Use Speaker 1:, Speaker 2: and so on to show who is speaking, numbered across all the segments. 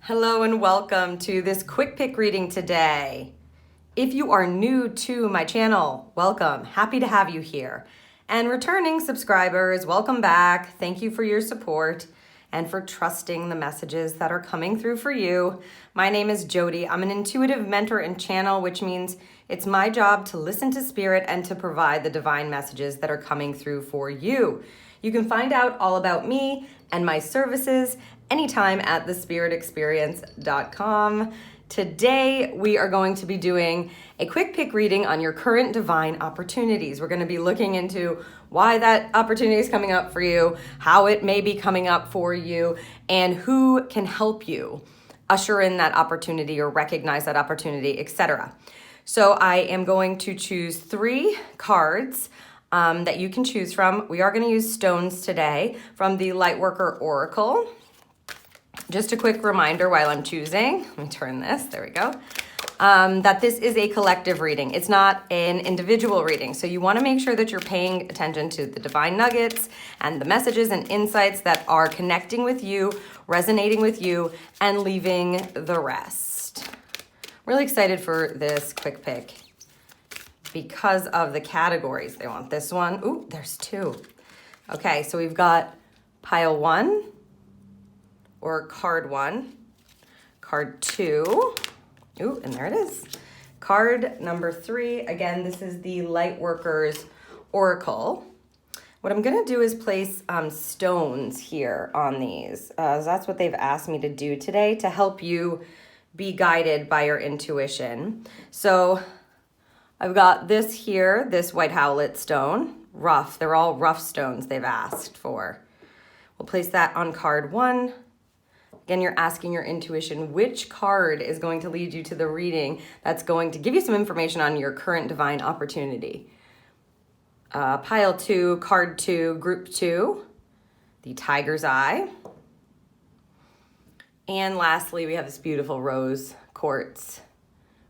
Speaker 1: Hello and welcome to this quick pick reading today. If you are new to my channel, welcome. Happy to have you here. And returning subscribers, welcome back. Thank you for your support and for trusting the messages that are coming through for you. My name is Jody. I'm an intuitive mentor and channel, which means it's my job to listen to spirit and to provide the divine messages that are coming through for you. You can find out all about me and my services anytime at thespiritexperience.com. Today, we are going to be doing a quick pick reading on your current divine opportunities. We're going to be looking into why that opportunity is coming up for you, how it may be coming up for you, and who can help you usher in that opportunity or recognize that opportunity, etc. So I am going to choose 3 cards that you can choose from. We are going to use stones today from the Lightworker Oracle. Just a quick reminder while I'm choosing, let me turn this, there we go, that this is a collective reading. It's not an individual reading. So you want to make sure that you're paying attention to the divine nuggets and the messages and insights that are connecting with you, resonating with you, and leaving the rest. Really excited for this quick pick because of the categories. They want this one. Ooh, there's 2. Okay, so we've got pile 1. Or card 1, card 2, ooh, and there it is. Card number 3, again, this is the Lightworker's Oracle. What I'm gonna do is place stones here on these. That's what they've asked me to do today to help you be guided by your intuition. So I've got this here, this white howlite stone, rough. They're all rough stones they've asked for. We'll place that on card 1. Again, you're asking your intuition which card is going to lead you to the reading that's going to give you some information on your current divine opportunity. Pile 2, card 2, group 2, the tiger's eye. And lastly, we have this beautiful rose quartz,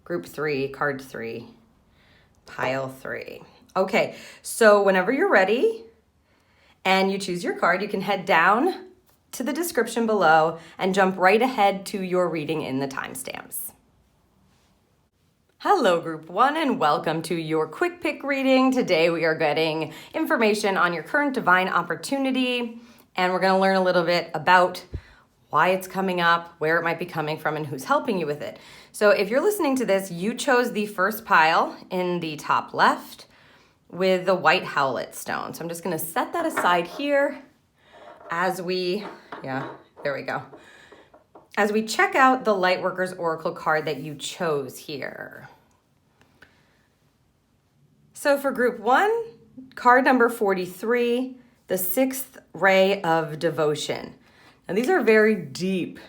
Speaker 1: group 3, card 3, pile 3. Okay, so whenever you're ready and you choose your card, you can head down to the description below and jump right ahead to your reading in the timestamps. Hello group 1 and welcome to your quick pick reading. Today we are getting information on your current divine opportunity and we're going to learn a little bit about why it's coming up, where it might be coming from, and who's helping you with it. So if you're listening to this, you chose the first pile in the top left with the white howlite stone. So I'm just going to set that aside here as we check out the Lightworker's Oracle card that you chose here. So for group 1, card number 43, the 6th ray of devotion. Now these are very deep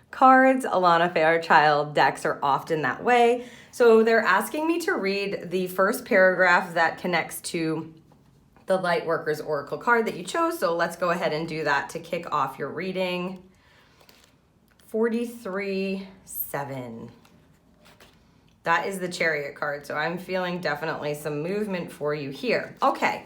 Speaker 1: cards. Alana Fairchild decks are often that way. So they're asking me to read the first paragraph that connects to the Lightworker's Oracle card that you chose. So let's go ahead and do that to kick off your reading. 43-7. That is the Chariot card. So I'm feeling definitely some movement for you here. Okay.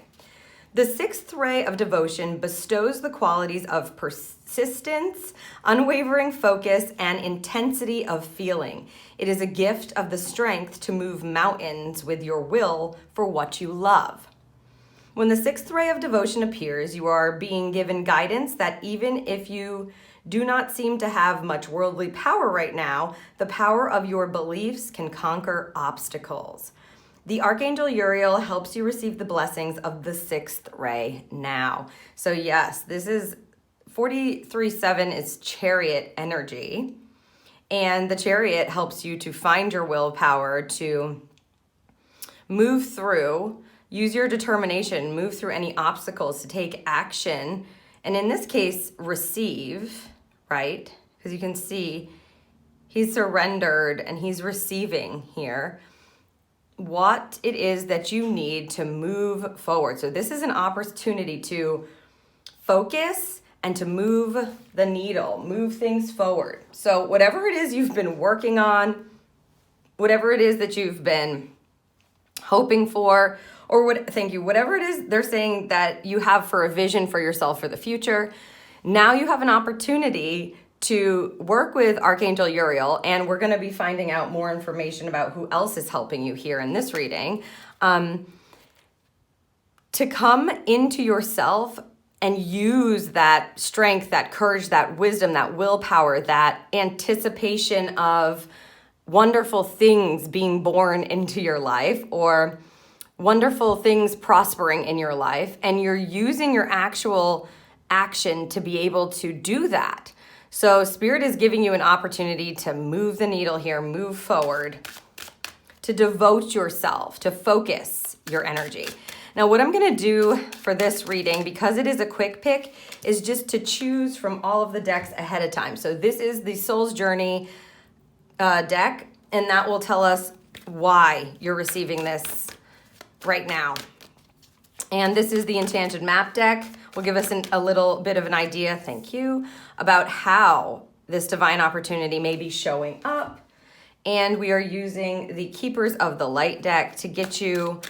Speaker 1: The 6th ray of devotion bestows the qualities of persistence, unwavering focus, and intensity of feeling. It is a gift of the strength to move mountains with your will for what you love. When the 6th ray of devotion appears, you are being given guidance that even if you do not seem to have much worldly power right now, the power of your beliefs can conquer obstacles. The Archangel Uriel helps you receive the blessings of the 6th ray now. So yes, this is 43-7 is Chariot energy. And the Chariot helps you to find your willpower to move through. Use your determination, move through any obstacles to take action. And in this case, receive, right? Because you can see he's surrendered and he's receiving here what it is that you need to move forward. So this is an opportunity to focus and to move the needle, move things forward. So whatever it is you've been working on, whatever it is that you've been hoping for, or whatever it is they're saying that you have for a vision for yourself for the future, now you have an opportunity to work with Archangel Uriel, and we're going to be finding out more information about who else is helping you here in this reading, to come into yourself and use that strength, that courage, that wisdom, that willpower, that anticipation of wonderful things being born into your life, or wonderful things prospering in your life, and you're using your actual action to be able to do that. So Spirit is giving you an opportunity to move the needle here, move forward, to devote yourself, to focus your energy. Now, what I'm going to do for this reading, because it is a quick pick, is just to choose from all of the decks ahead of time. So this is the Soul's Journey deck, and that will tell us why you're receiving this right now. And this is the Enchanted Map deck. Will give us a little bit of an idea, thank you, about how this divine opportunity may be showing up. And we are using the Keepers of the Light deck to get you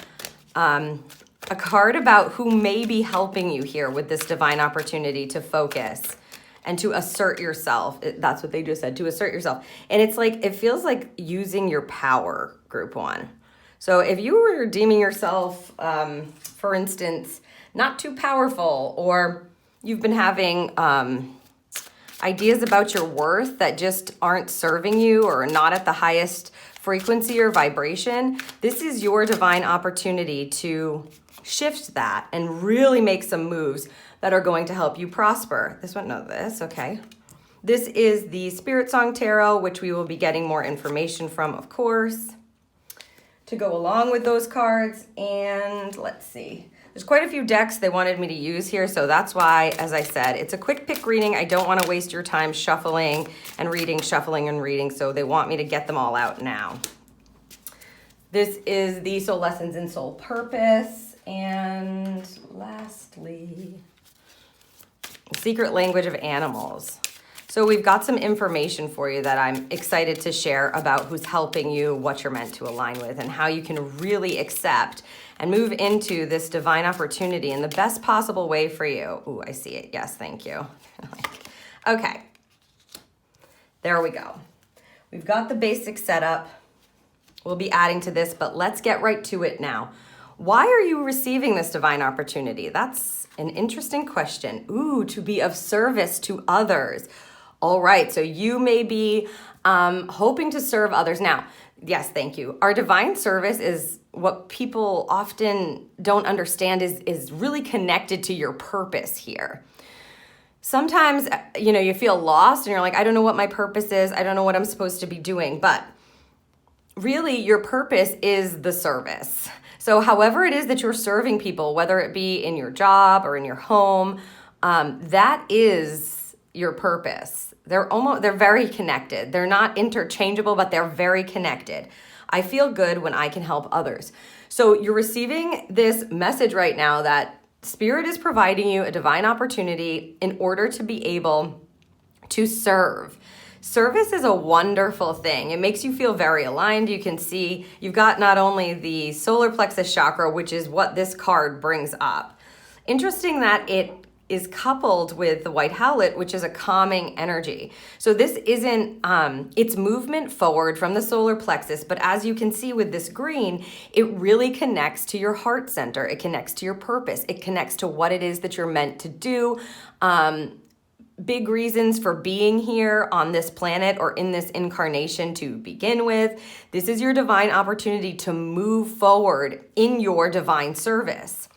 Speaker 1: a card about who may be helping you here with this divine opportunity to focus and to assert yourself. That's what they just said, to assert yourself. And it's like, it feels like using your power, group one. So if you were deeming yourself, for instance, not too powerful, or you've been having ideas about your worth that just aren't serving you or not at the highest frequency or vibration, this is your divine opportunity to shift that and really make some moves that are going to help you prosper. This one, no, this, okay. This is the Spiritsong Tarot, which we will be getting more information from, of course, to go along with those cards. And let's see. There's quite a few decks they wanted me to use here, so that's why, as I said, it's a quick pick reading. I don't want to waste your time shuffling and reading, so they want me to get them all out now. This is the Soul Lessons in Soul Purpose, and lastly, Secret Language of Animals. So we've got some information for you that I'm excited to share about who's helping you, what you're meant to align with, and how you can really accept and move into this divine opportunity in the best possible way for you. Ooh, I see it. Yes, thank you. Okay. There we go. We've got the basic setup. We'll be adding to this, but let's get right to it now. Why are you receiving this divine opportunity? That's an interesting question. Ooh, to be of service to others. All right, so you may be hoping to serve others. Now, yes, thank you. Our divine service is what people often don't understand is really connected to your purpose here. Sometimes, you feel lost and you're like, I don't know what my purpose is. I don't know what I'm supposed to be doing. But really, your purpose is the service. So however it is that you're serving people, whether it be in your job or in your home, that is your purpose. They're very connected. They're not interchangeable, but they're very connected. I feel good when I can help others. So you're receiving this message right now that Spirit is providing you a divine opportunity in order to be able to serve. Service is a wonderful thing. It makes you feel very aligned. You can see you've got not only the solar plexus chakra, which is what this card brings up. Interesting that it is coupled with the white howlite, which is a calming energy. So this isn't, it's movement forward from the solar plexus, but as you can see with this green, it really connects to your heart center. It connects to your purpose. It connects to what it is that you're meant to do. Big reasons for being here on this planet or in this incarnation to begin with. This is your divine opportunity to move forward in your divine service.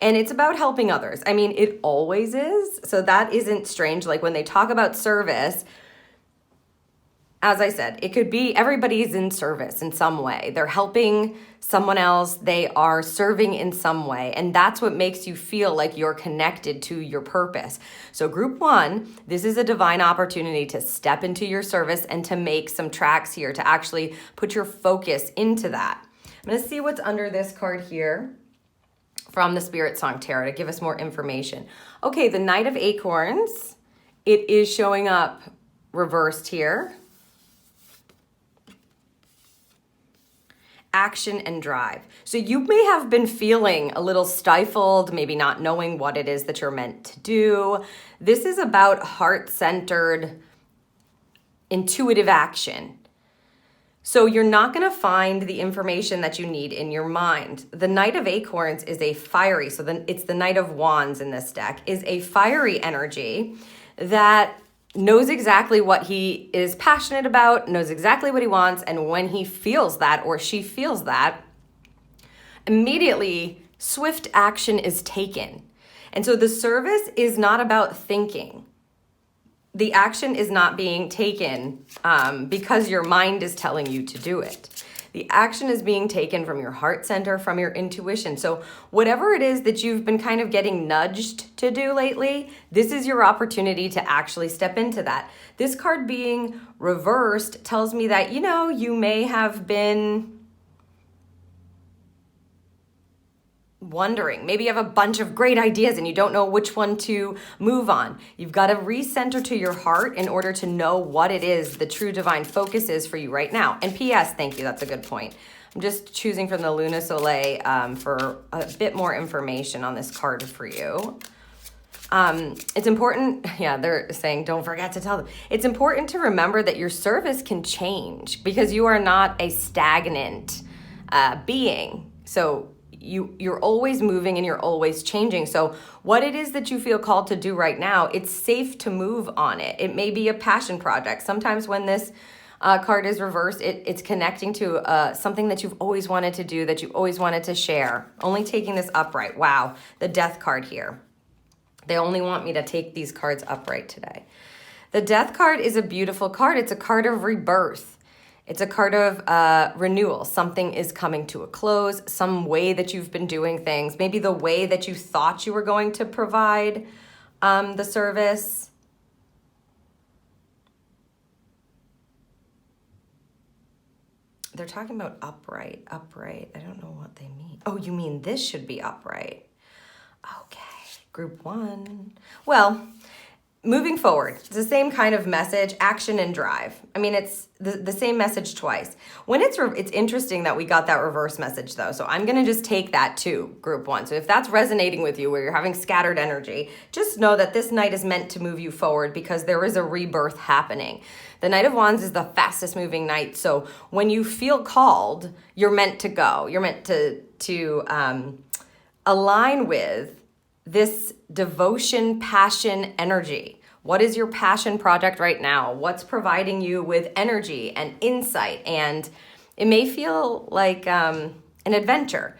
Speaker 1: And it's about helping others. I mean, it always is. So that isn't strange. Like when they talk about service, as I said, it could be everybody's in service in some way. They're helping someone else. They are serving in some way. And that's what makes you feel like you're connected to your purpose. So group one, this is a divine opportunity to step into your service and to make some tracks here, to actually put your focus into that. I'm going to see what's under this card here from the Spiritsong Tarot to give us more information. Okay, the Knight of Acorns, it is showing up reversed here. Action and drive. So you may have been feeling a little stifled, maybe not knowing what it is that you're meant to do. This is about heart-centered intuitive action. So you're not going to find the information that you need in your mind. The Knight of Acorns is a fiery, so then it's the Knight of Wands in this deck, is a fiery energy that knows exactly what he is passionate about, knows exactly what he wants, and when he feels that or she feels that, immediately swift action is taken. And so the service is not about thinking. The action is not being taken because your mind is telling you to do it. The action is being taken from your heart center, from your intuition. So whatever it is that you've been kind of getting nudged to do lately, this is your opportunity to actually step into that. This card being reversed tells me that, you know, you may have been wondering. Maybe you have a bunch of great ideas and you don't know which one to move on. You've got to recenter to your heart in order to know what it is the true divine focus is for you right now. And P.S., thank you, that's a good point. I'm just choosing from the Luna Soleil for a bit more information on this card for you. It's important, yeah, they're saying don't forget to tell them. It's important to remember that your service can change because you are not a stagnant being. So you're always moving and you're always changing. So what it is that you feel called to do right now, it's safe to move on it. It may be a passion project. Sometimes when this card is reversed, it's connecting to something that you've always wanted to do, that you always wanted to share. Only taking this upright. Wow, the Death card here. They only want me to take these cards upright today. The Death card is a beautiful card. It's a card of rebirth. It's a card of renewal. Something is coming to a close, some way that you've been doing things, maybe the way that you thought you were going to provide the service. They're talking about upright. I don't know what they mean. Oh, you mean this should be upright. Okay, group one. Well, moving forward, it's the same kind of message, action and drive. I mean, it's the same message twice. When it's interesting that we got that reverse message though. So I'm going to just take that to group one. So if that's resonating with you where you're having scattered energy, just know that this night is meant to move you forward because there is a rebirth happening. The Knight of Wands is the fastest moving knight. So when you feel called, you're meant to go. You're meant to align with this devotion, passion, energy. What is your passion project right now? What's providing you with energy and insight? And it may feel like an adventure.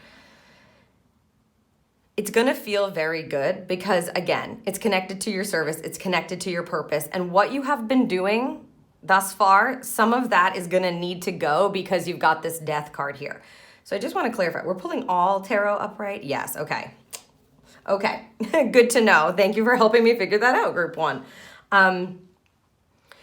Speaker 1: It's going to feel very good because, again, it's connected to your service. It's connected to your purpose. And what you have been doing thus far, some of that is going to need to go because you've got this Death card here. So I just want to clarify. We're pulling all tarot upright? Yes. Okay. Okay, good to know. Thank you for helping me figure that out, group one.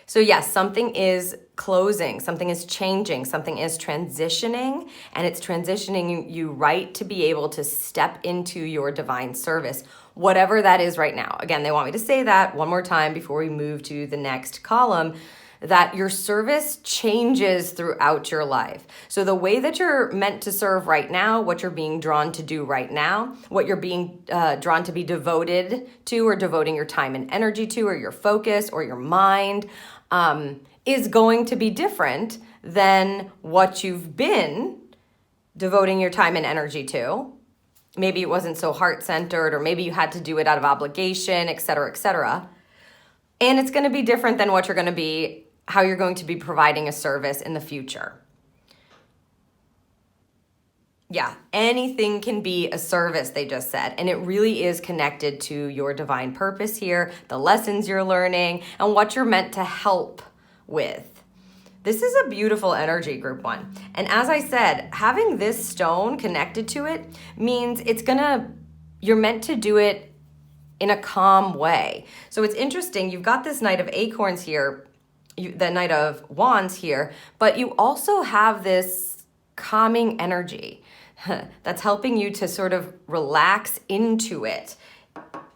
Speaker 1: So yes, something is closing, something is changing, something is transitioning, and it's transitioning you right to be able to step into your divine service, whatever that is right now. Again, they want me to say that one more time before we move to the next column, that your service changes throughout your life. So the way that you're meant to serve right now, what you're being drawn to do right now, what you're being drawn to be devoted to or devoting your time and energy to or your focus or your mind is going to be different than what you've been devoting your time and energy to. Maybe it wasn't so heart-centered or maybe you had to do it out of obligation, et cetera, et cetera. And it's going to be different than what you're going to be how you're going to be providing a service in the future. Yeah, anything can be a service, they just said. And it really is connected to your divine purpose here, the lessons you're learning, and what you're meant to help with. This is a beautiful energy, group one. And as I said, having this stone connected to it means you're meant to do it in a calm way. So it's interesting, you've got this Knight of Acorns here, the Knight of Wands here, but you also have this calming energy that's helping you to sort of relax into it.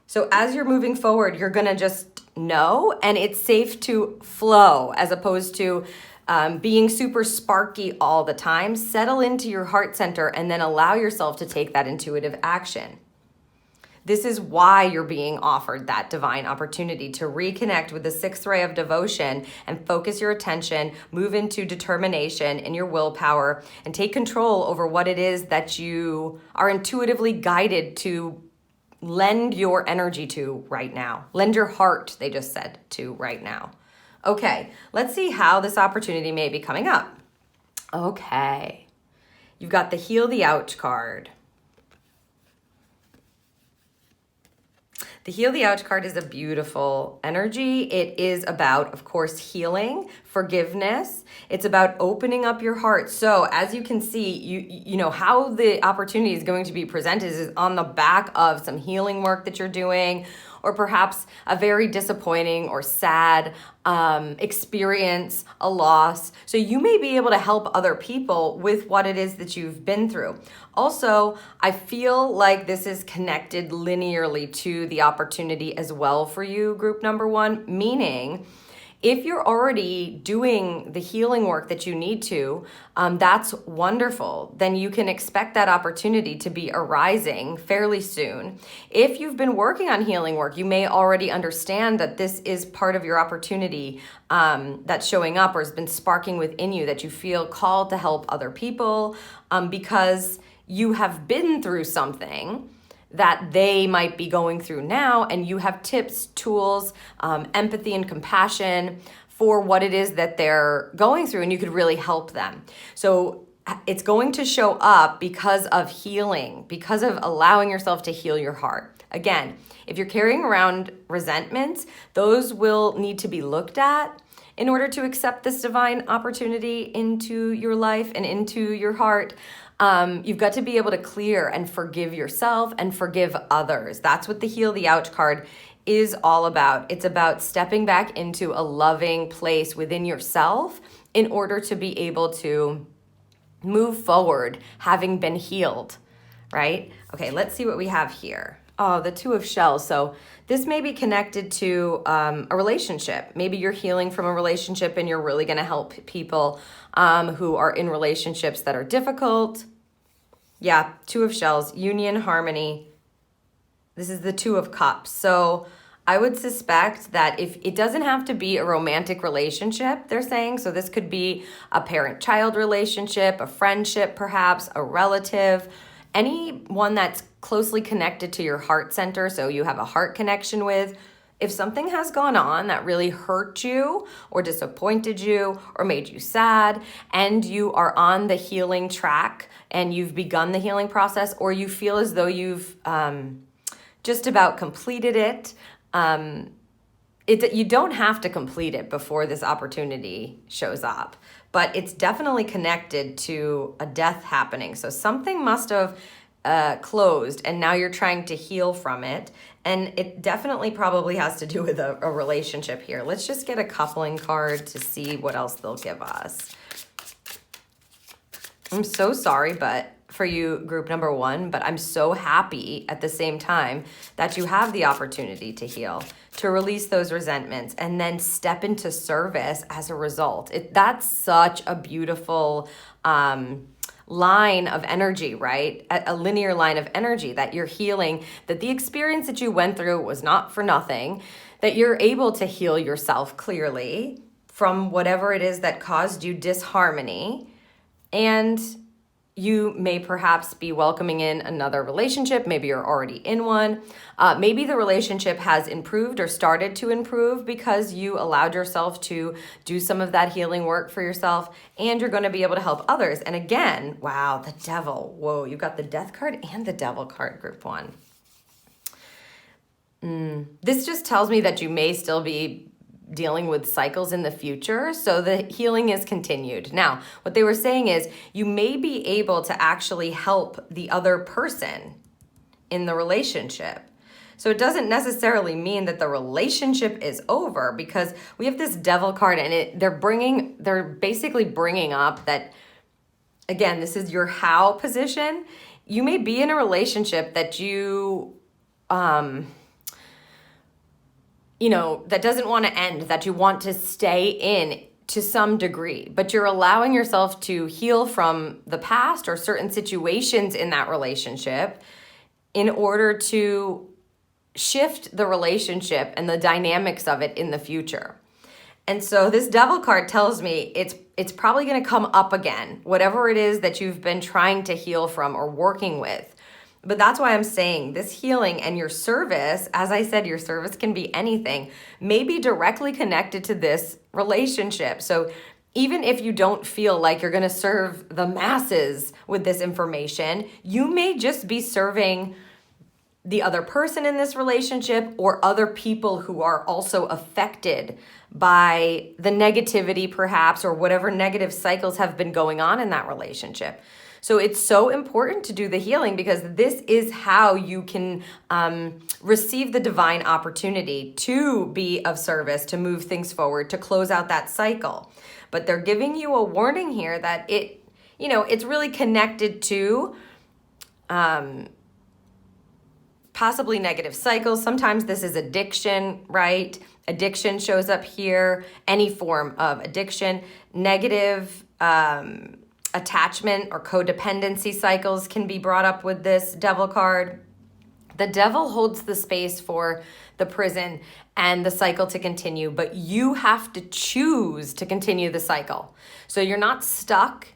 Speaker 1: So as you're moving forward, you're gonna just know, and it's safe to flow as opposed to being super sparky all the time. Settle into your heart center and then allow yourself to take that intuitive action. This is why you're being offered that divine opportunity to reconnect with the sixth ray of devotion and focus your attention, move into determination and your willpower, and take control over what it is that you are intuitively guided to lend your energy to right now. Lend your heart, they just said, to right now. Okay, let's see how this opportunity may be coming up. Okay, you've got the Heal the Ouch card. The Heal the Ouch card is a beautiful energy. It is about, of course, healing, forgiveness. It's about opening up your heart. So as you can see, you know how the opportunity is going to be presented is on the back of some healing work that you're doing, or perhaps a very disappointing or sad experience, a loss. So you may be able to help other people with what it is that you've been through. Also, I feel like this is connected linearly to the opportunity as well for you, group number one, meaning if you're already doing the healing work that you need to, that's wonderful. Then you can expect that opportunity to be arising fairly soon. If you've been working on healing work, you may already understand that this is part of your opportunity that's showing up or has been sparking within you, that you feel called to help other people because you have been through something that they might be going through now, and you have tips, tools, empathy and compassion for what it is that they're going through, and you could really help them. So it's going to show up because of healing, because of allowing yourself to heal your heart. Again, if you're carrying around resentments, those will need to be looked at in order to accept this divine opportunity into your life and into your heart. You've got to be able to clear and forgive yourself and forgive others. That's what the Heal the Ouch card is all about. It's about stepping back into a loving place within yourself in order to be able to move forward, having been healed, right? Okay, let's see what we have here. Oh, the Two of Shells. So this may be connected to a relationship. Maybe you're healing from a relationship and you're really going to help people who are in relationships that are difficult. Yeah, Two of Shells, union, harmony. This is the Two of Cups. So I would suspect that if it doesn't have to be a romantic relationship, they're saying, so this could be a parent-child relationship, a friendship perhaps, a relative, anyone that's closely connected to your heart center, so you have a heart connection with. If something has gone on that really hurt you or disappointed you or made you sad, and you are on the healing track and you've begun the healing process, or you feel as though you've just about completed it, you don't have to complete it before this opportunity shows up, but it's definitely connected to a death happening. So something must have closed and now you're trying to heal from it. And it definitely probably has to do with a relationship here. Let's just get a coupling card to see what else they'll give us. I'm so sorry, but for you, group number one, but I'm so happy at the same time that you have the opportunity to heal, to release those resentments, and then step into service as a result. That's such a beautiful line of energy, right? A linear line of energy, that you're healing, that the experience that you went through was not for nothing, that you're able to heal yourself clearly from whatever it is that caused you disharmony. And you may perhaps be welcoming in another relationship. Maybe you're already in one. Maybe the relationship has improved or started to improve because you allowed yourself to do some of that healing work for yourself, and you're going to be able to help others. And again, wow, the Devil. Whoa, you got the Death card and the Devil card, group one. This just tells me that you may still be dealing with cycles in the future, so the healing is continued. Now, what they were saying is you may be able to actually help the other person in the relationship. So it doesn't necessarily mean that the relationship is over, because we have this Devil card and they're basically bringing up that, again, this is your how position. You may be in a relationship that you that doesn't want to end, that you want to stay in to some degree, but you're allowing yourself to heal from the past or certain situations in that relationship in order to shift the relationship and the dynamics of it in the future. And so this Devil card tells me it's probably going to come up again, whatever it is that you've been trying to heal from or working with. But that's why I'm saying this healing and your service, as I said, your service can be anything, may be directly connected to this relationship. So even if you don't feel like you're going to serve the masses with this information, you may just be serving the other person in this relationship or other people who are also affected by the negativity perhaps, or whatever negative cycles have been going on in that relationship. So it's so important to do the healing, because this is how you can receive the divine opportunity to be of service, to move things forward, to close out that cycle. But they're giving you a warning here that it's really connected to possibly negative cycles. Sometimes this is addiction, right? Addiction shows up here, any form of addiction. Negative attachment or codependency cycles can be brought up with this Devil card. The Devil holds the space for the prison and the cycle to continue, but you have to choose to continue the cycle. So you're not stuck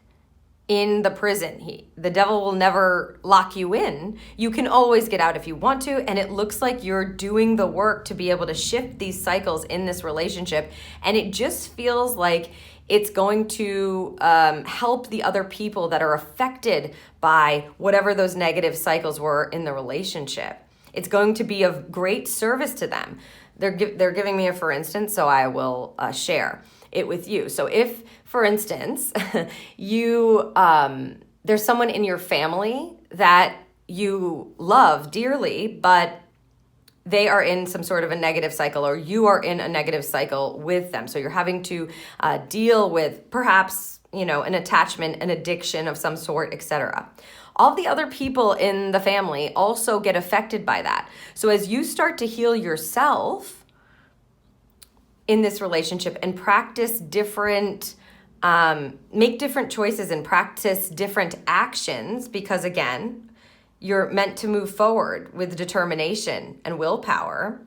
Speaker 1: in the prison. The Devil will never lock you in. You can always get out if you want to, and it looks like you're doing the work to be able to shift these cycles in this relationship, and it just feels like it's going to help the other people that are affected by whatever those negative cycles were in the relationship. It's going to be of great service to them. They're giving me a for instance, so I will share it with you. So if, for instance, there's someone in your family that you love dearly, but they are in some sort of a negative cycle, or you are in a negative cycle with them. So you're having to deal with perhaps, an attachment, an addiction of some sort, etc. All the other people in the family also get affected by that. So as you start to heal yourself in this relationship and practice different, make different choices and practice different actions, because again, you're meant to move forward with determination and willpower,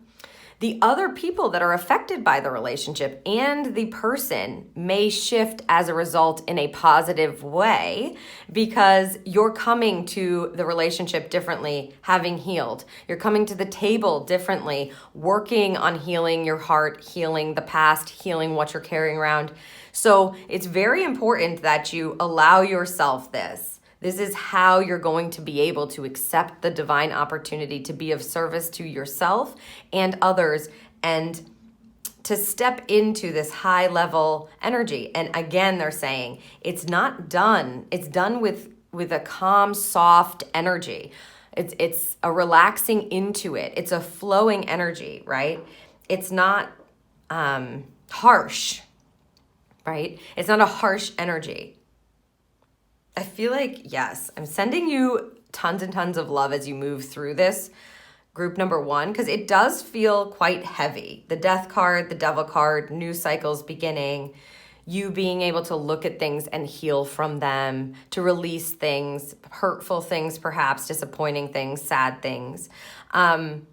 Speaker 1: the other people that are affected by the relationship and the person may shift as a result in a positive way, because you're coming to the relationship differently, having healed. You're coming to the table differently, working on healing your heart, healing the past, healing what you're carrying around. So it's very important that you allow yourself this. This is how you're going to be able to accept the divine opportunity to be of service to yourself and others, and to step into this high level energy. And again, they're saying it's not done. It's done with a calm, soft energy. It's a relaxing into it. It's a flowing energy, right? It's not harsh, right? It's not a harsh energy. I feel like, yes, I'm sending you tons and tons of love as you move through this group number 1, because it does feel quite heavy. The Death card, the Devil card, new cycles beginning, you being able to look at things and heal from them, to release things, hurtful things perhaps, disappointing things, sad things, and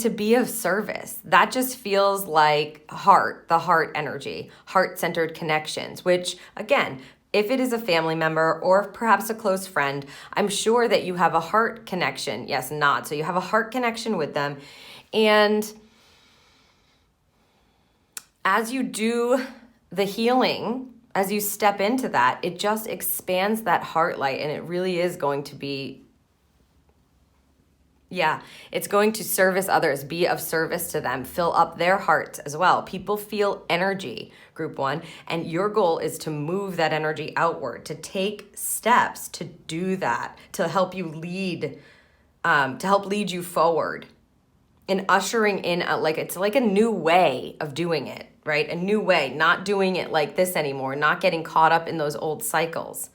Speaker 1: to be of service. That just feels like the heart energy, heart-centered connections, which again, if it is a family member or perhaps a close friend, I'm sure that you have a heart connection. Yes, nod. So you have a heart connection with them. And as you do the healing, as you step into that, it just expands that heart light, and it really is going to be, it's going to service others, be of service to them, fill up their hearts as well. People feel energy, group 1, and your goal is to move that energy outward, to take steps to do that, to help you lead, you forward, and ushering in it's like a new way of doing it, right? A new way, not doing it like this anymore, not getting caught up in those old cycles.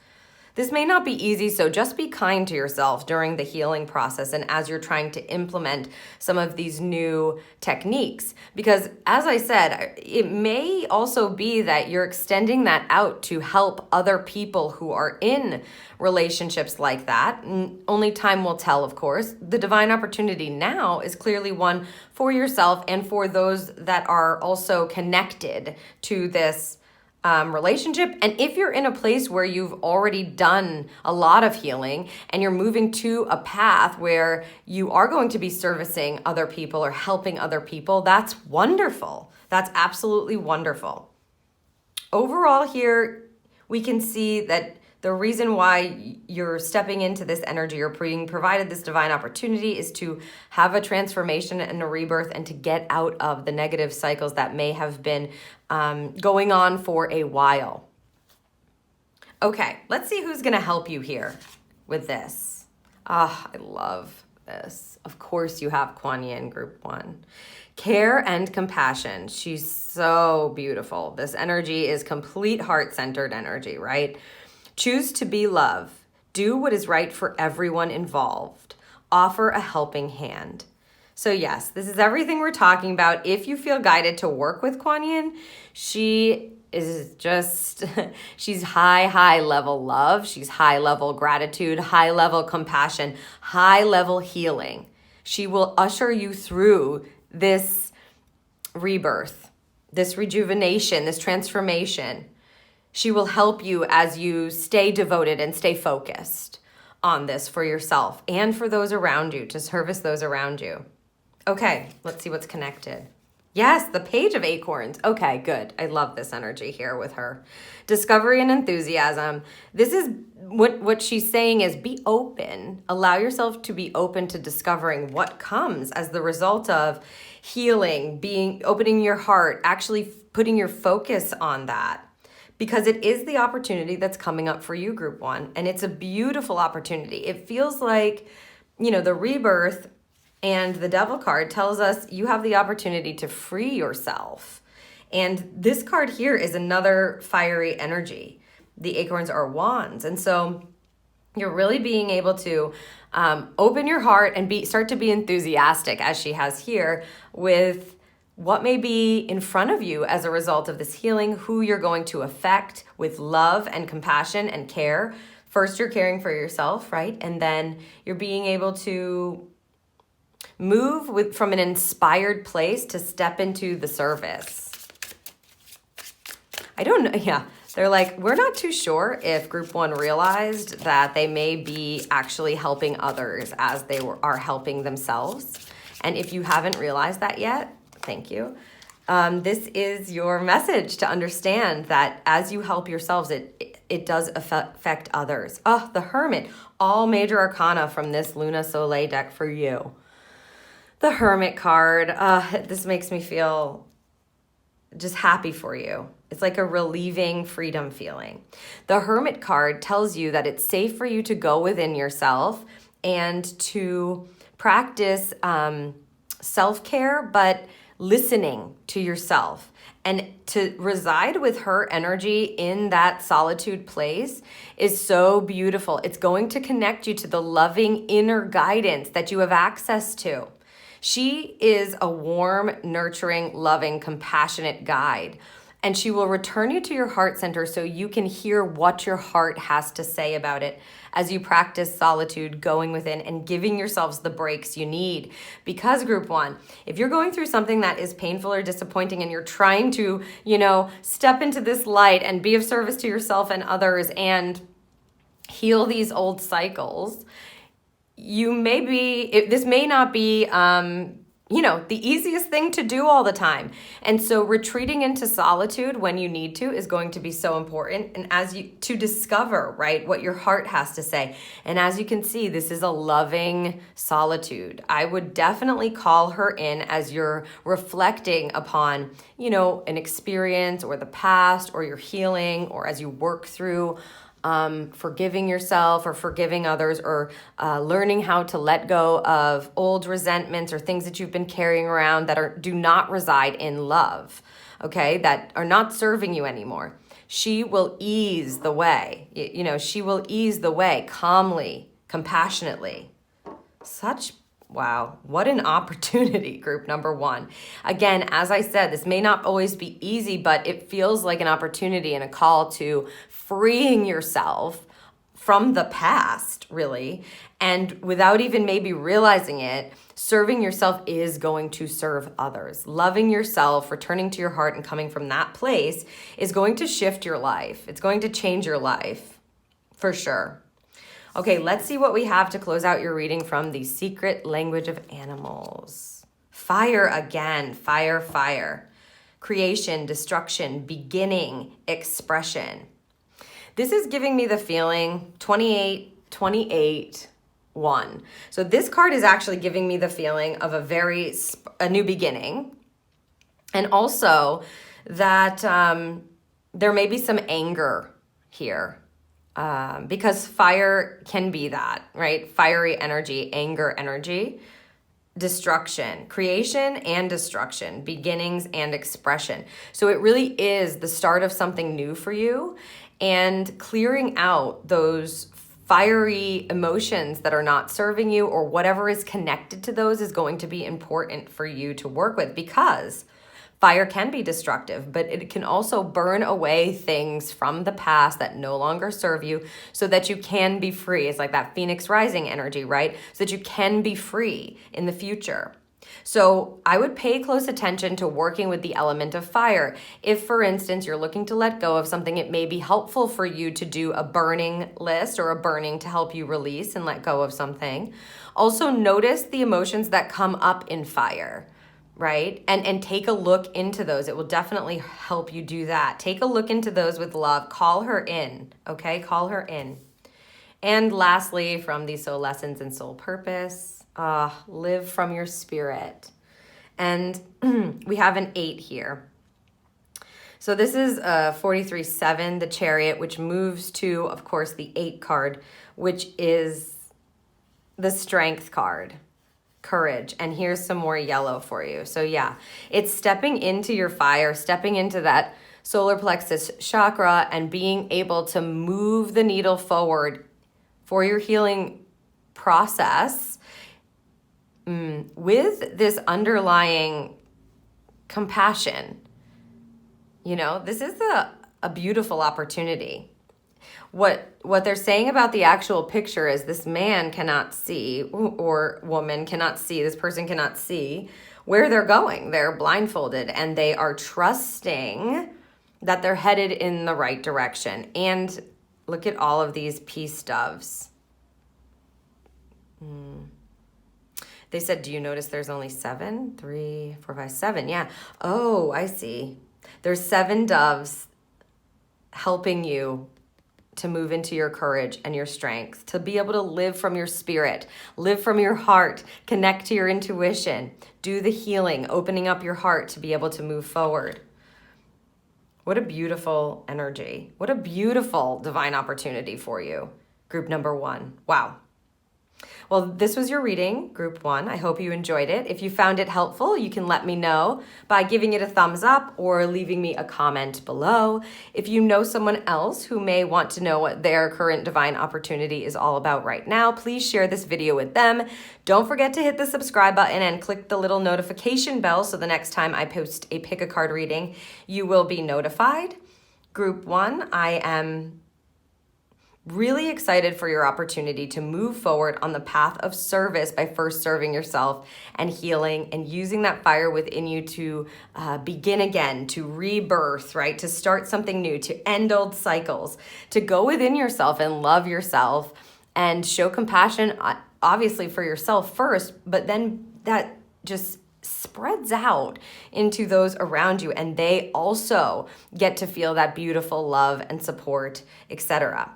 Speaker 1: This may not be easy, so just be kind to yourself during the healing process and as you're trying to implement some of these new techniques. Because as I said, it may also be that you're extending that out to help other people who are in relationships like that. Only time will tell, of course. The divine opportunity now is clearly one for yourself and for those that are also connected to this relationship. And if you're in a place where you've already done a lot of healing and you're moving to a path where you are going to be servicing other people or helping other people, that's wonderful. That's absolutely wonderful. Overall here, we can see that the reason why you're stepping into this energy or being provided this divine opportunity is to have a transformation and a rebirth and to get out of the negative cycles that may have been going on for a while. Okay, let's see who's going to help you here with this. Ah, I love this. Of course you have Kuan Yin, Group 1. Care and compassion. She's so beautiful. This energy is complete heart-centered energy, right? Choose to be love. Do what is right for everyone involved. Offer a helping hand. So yes, this is everything we're talking about. If you feel guided to work with Kuan Yin, she is just, she's high level love. She's high level gratitude, high level compassion, high level healing. She will usher you through this rebirth, this rejuvenation, this transformation. She will help you as you stay devoted and stay focused on this for yourself and for those around you, to service those around you. Okay, let's see what's connected. Yes, the Page of Acorns. Okay, good. I love this energy here with her. Discovery and enthusiasm. This is what she's saying is be open. Allow yourself to be open to discovering what comes as the result of healing, opening your heart, actually putting your focus on that. Because it is the opportunity that's coming up for you, Group 1. And it's a beautiful opportunity. It feels like, the rebirth and the Devil card tells us you have the opportunity to free yourself. And this card here is another fiery energy. The acorns are wands. And so you're really being able to open your heart and start to be enthusiastic, as she has here, with what may be in front of you as a result of this healing, who you're going to affect with love and compassion and care. First, you're caring for yourself, right? And then you're being able to move from an inspired place to step into the service. I don't know. Yeah, they're like, we're not too sure if Group 1 realized that they may be actually helping others as they are helping themselves. And if you haven't realized that yet, thank you. This is your message to understand that as you help yourselves, it does affect others. Oh, the Hermit. All major arcana from this Luna Soleil deck for you. The Hermit card. This makes me feel just happy for you. It's like a relieving freedom feeling. The Hermit card tells you that it's safe for you to go within yourself and to practice self-care, but listening to yourself, and to reside with her energy in that solitude place is so beautiful. It's going to connect you to the loving inner guidance that you have access to. She is a warm, nurturing, loving, compassionate guide, and she will return you to your heart center so you can hear what your heart has to say about it as you practice solitude, going within and giving yourselves the breaks you need. Because Group 1, if you're going through something that is painful or disappointing and you're trying to, step into this light and be of service to yourself and others and heal these old cycles, this may not be, the easiest thing to do all the time. And so retreating into solitude when you need to is going to be so important. And to discover, right, what your heart has to say. And as you can see, this is a loving solitude. I would definitely call her in as you're reflecting upon, an experience or the past or your healing, or as you work through forgiving yourself or forgiving others, or learning how to let go of old resentments or things that you've been carrying around that do not reside in love, okay, that are not serving you anymore. She will ease the way. She will ease the way calmly, compassionately. Wow, what an opportunity, group number one. Again, as I said, this may not always be easy, but it feels like an opportunity and a call to freeing yourself from the past, really. And without even maybe realizing it, serving yourself is going to serve others. Loving yourself, returning to your heart, and coming from that place is going to shift your life. It's going to change your life, for sure. Okay, let's see what we have to close out your reading from The Secret Language of Animals. Fire again, fire, fire. Creation, destruction, beginning, expression. This is giving me the feeling 28, 1. So this card is actually giving me the feeling of a new beginning. And also that there may be some anger here. Because fire can be that, right? Fiery energy, anger energy, destruction, creation and destruction, beginnings and expression. So it really is the start of something new for you, and clearing out those fiery emotions that are not serving you, or whatever is connected to those, is going to be important for you to work with, because fire can be destructive, but it can also burn away things from the past that no longer serve you, so that you can be free. It's like that Phoenix rising energy, right? So that you can be free in the future. So I would pay close attention to working with the element of fire. If, for instance, you're looking to let go of something, it may be helpful for you to do a burning list, or a burning to help you release and let go of something. Also, notice the emotions that come up in fire. Right? And take a look into those. It will definitely help you do that. Take a look into those with love. Call her in, okay? Call her in. And lastly, from the Soul Lessons and Soul Purpose, live from your spirit. And we have an 8 here. So this is 43-7, the Chariot, which moves to, of course, the 8 card, which is the Strength card. Courage. And here's some more yellow for you. So yeah, it's stepping into your fire, stepping into that solar plexus chakra, and being able to move the needle forward for your healing process with this underlying compassion. This is a beautiful opportunity. What they're saying about the actual picture is this man cannot see, or woman cannot see, this person cannot see where they're going. They're blindfolded, and they are trusting that they're headed in the right direction. And look at all of these peace doves. They said, do you notice there's only 7? 3, 4, 5, 7. Yeah. Oh, I see. There's 7 doves helping you to move into your courage and your strength, to be able to live from your spirit, live from your heart, connect to your intuition, do the healing, opening up your heart to be able to move forward. What a beautiful energy. What a beautiful divine opportunity for you. Group number 1. Wow. Well, this was your reading, group 1. I hope you enjoyed it. If you found it helpful, you can let me know by giving it a thumbs up or leaving me a comment below. If you know someone else who may want to know what their current divine opportunity is all about right now, please share this video with them. Don't forget to hit the subscribe button and click the little notification bell so the next time I post a pick a card reading, you will be notified. Group 1, I am really excited for your opportunity to move forward on the path of service by first serving yourself and healing and using that fire within you to begin again, to rebirth, right? To start something new, to end old cycles, to go within yourself and love yourself and show compassion, obviously for yourself first, but then that just spreads out into those around you, and they also get to feel that beautiful love and support, etc.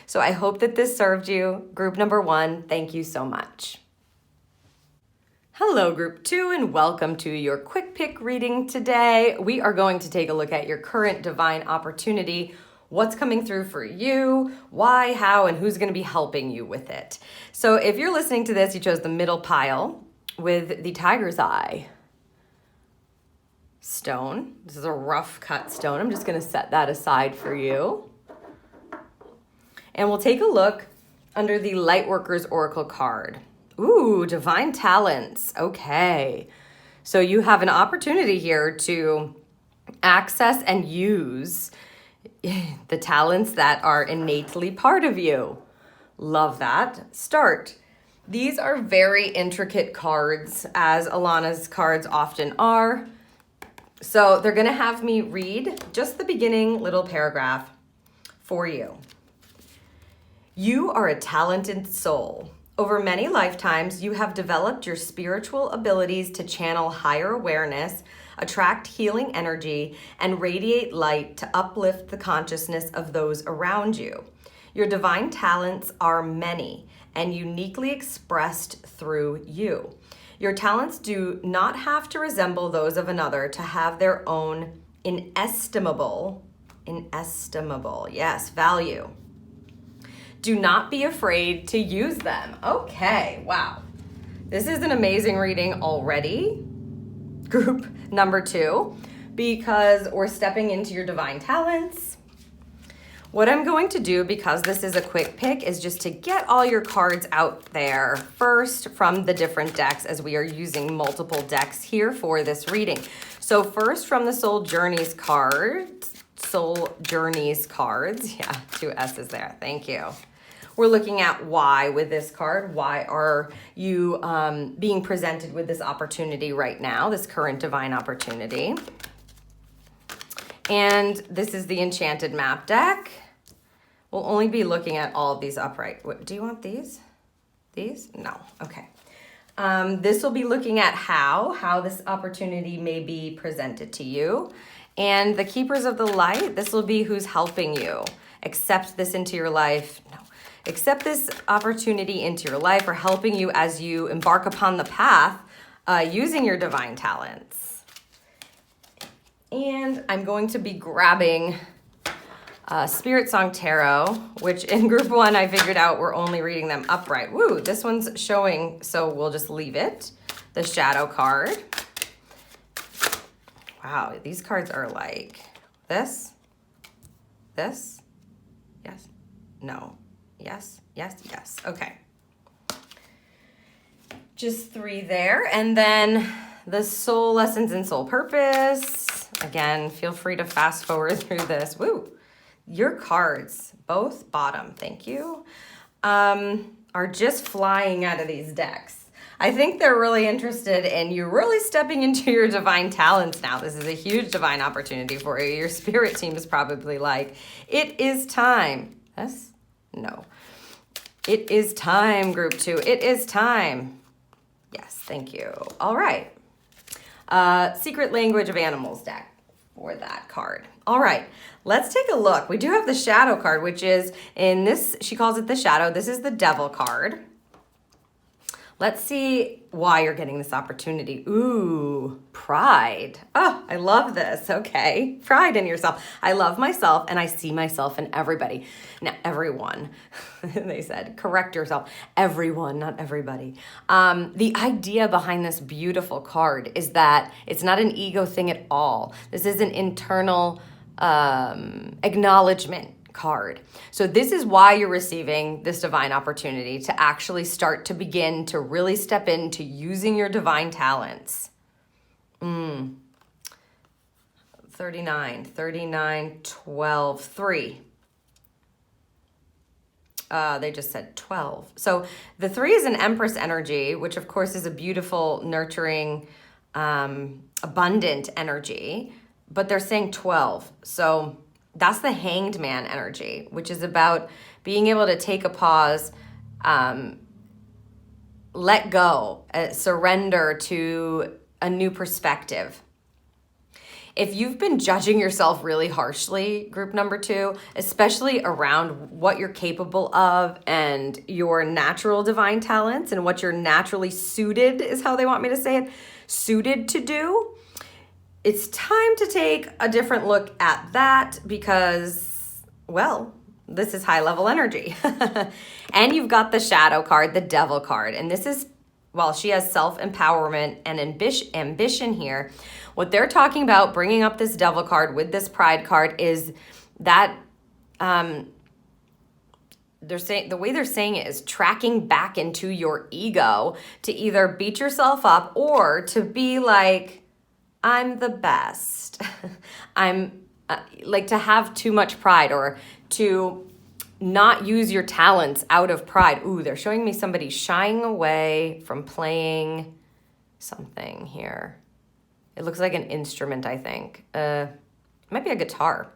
Speaker 1: So I hope that this served you. Group number 1, thank you so much. Hello, group 2, and welcome to your quick pick reading today. We are going to take a look at your current divine opportunity, what's coming through for you, why, how, and who's going to be helping you with it. So if you're listening to this, you chose the middle pile with the tiger's eye. stone. This is a rough cut stone. I'm just going to set that aside for you. And we'll take a look under the Lightworker's Oracle card. Ooh, divine talents. Okay. So you have an opportunity here to access and use the talents that are innately part of you. Love that. Start. These are very intricate cards, as Alana's cards often are. So they're going to have me read just the beginning little paragraph for you. You are a talented soul. Over many lifetimes, you have developed your spiritual abilities to channel higher awareness, attract healing energy, and radiate light to uplift the consciousness of those around you. Your divine talents are many and uniquely expressed through you. Your talents do not have to resemble those of another to have their own inestimable, yes, value. Do not be afraid to use them. Okay, wow. This is an amazing reading already, group number 2, because we're stepping into your divine talents. What I'm going to do, because this is a quick pick, is just to get all your cards out there first from the different decks, as we are using multiple decks here for this reading. So first from the Soul Journeys cards, yeah, 2 S's there, thank you. We're looking at why with this card. Why are you being presented with this opportunity right now, this current divine opportunity? And this is the Enchanted Map deck. We'll only be looking at all of these upright. What, do you want these? These? No. Okay. This will be looking at how this opportunity may be presented to you. And the Keepers of the Light, this will be who's helping you. Accept this into your life. No. Accept this opportunity into your life, or helping you as you embark upon the path using your divine talents. And I'm going to be grabbing Spiritsong Tarot, which in group 1 I figured out we're only reading them upright. Woo, this one's showing, so we'll just leave it. The Shadow card. Wow, these cards are like this, yes, no, yes. Okay. Just 3 there. And then the Soul Lessons and Soul Purpose. Again, feel free to fast forward through this. Woo! Your cards, both bottom, thank you, are just flying out of these decks. I think they're really interested in you really stepping into your divine talents now. This is a huge divine opportunity for you. Your spirit team is probably like, it is time. Yes? No. It is time, group 2. It is time. Yes, thank you. All right. Secret Language of Animals deck for that card. All right, let's take a look. We do have the Shadow card, which is in this, she calls it the Shadow. This is the Devil card. Let's see why you're getting this opportunity. Ooh, pride. Oh, I love this. Okay, pride in yourself. I love myself and I see myself in everybody. Now, everyone, they said, correct yourself. Everyone, not everybody. The idea behind this beautiful card is that it's not an ego thing at all. This is an internal acknowledgement card. So this is why you're receiving this divine opportunity to actually start to begin to really step into using your divine talents. 39, 12, 3. They just said 12. So the 3 is an Empress energy, which of course is a beautiful, nurturing, abundant energy, but they're saying 12. So that's the Hanged Man energy, which is about being able to take a pause, let go, surrender to a new perspective. If you've been judging yourself really harshly, group number 2, especially around what you're capable of and your natural divine talents and what you're naturally suited, is how they want me to say it, suited to do, it's time to take a different look at that because, well, this is high level energy. And you've got the Shadow card, the Devil card, and this is while she has self-empowerment and ambition here, what they're talking about bringing up this Devil card with this Pride card is that they're saying, the way they're saying it is tracking back into your ego to either beat yourself up or to be like, I'm the best. I'm like to have too much pride or to not use your talents out of pride. Ooh, they're showing me somebody shying away from playing something here. It looks like an instrument, I think. It might be a guitar.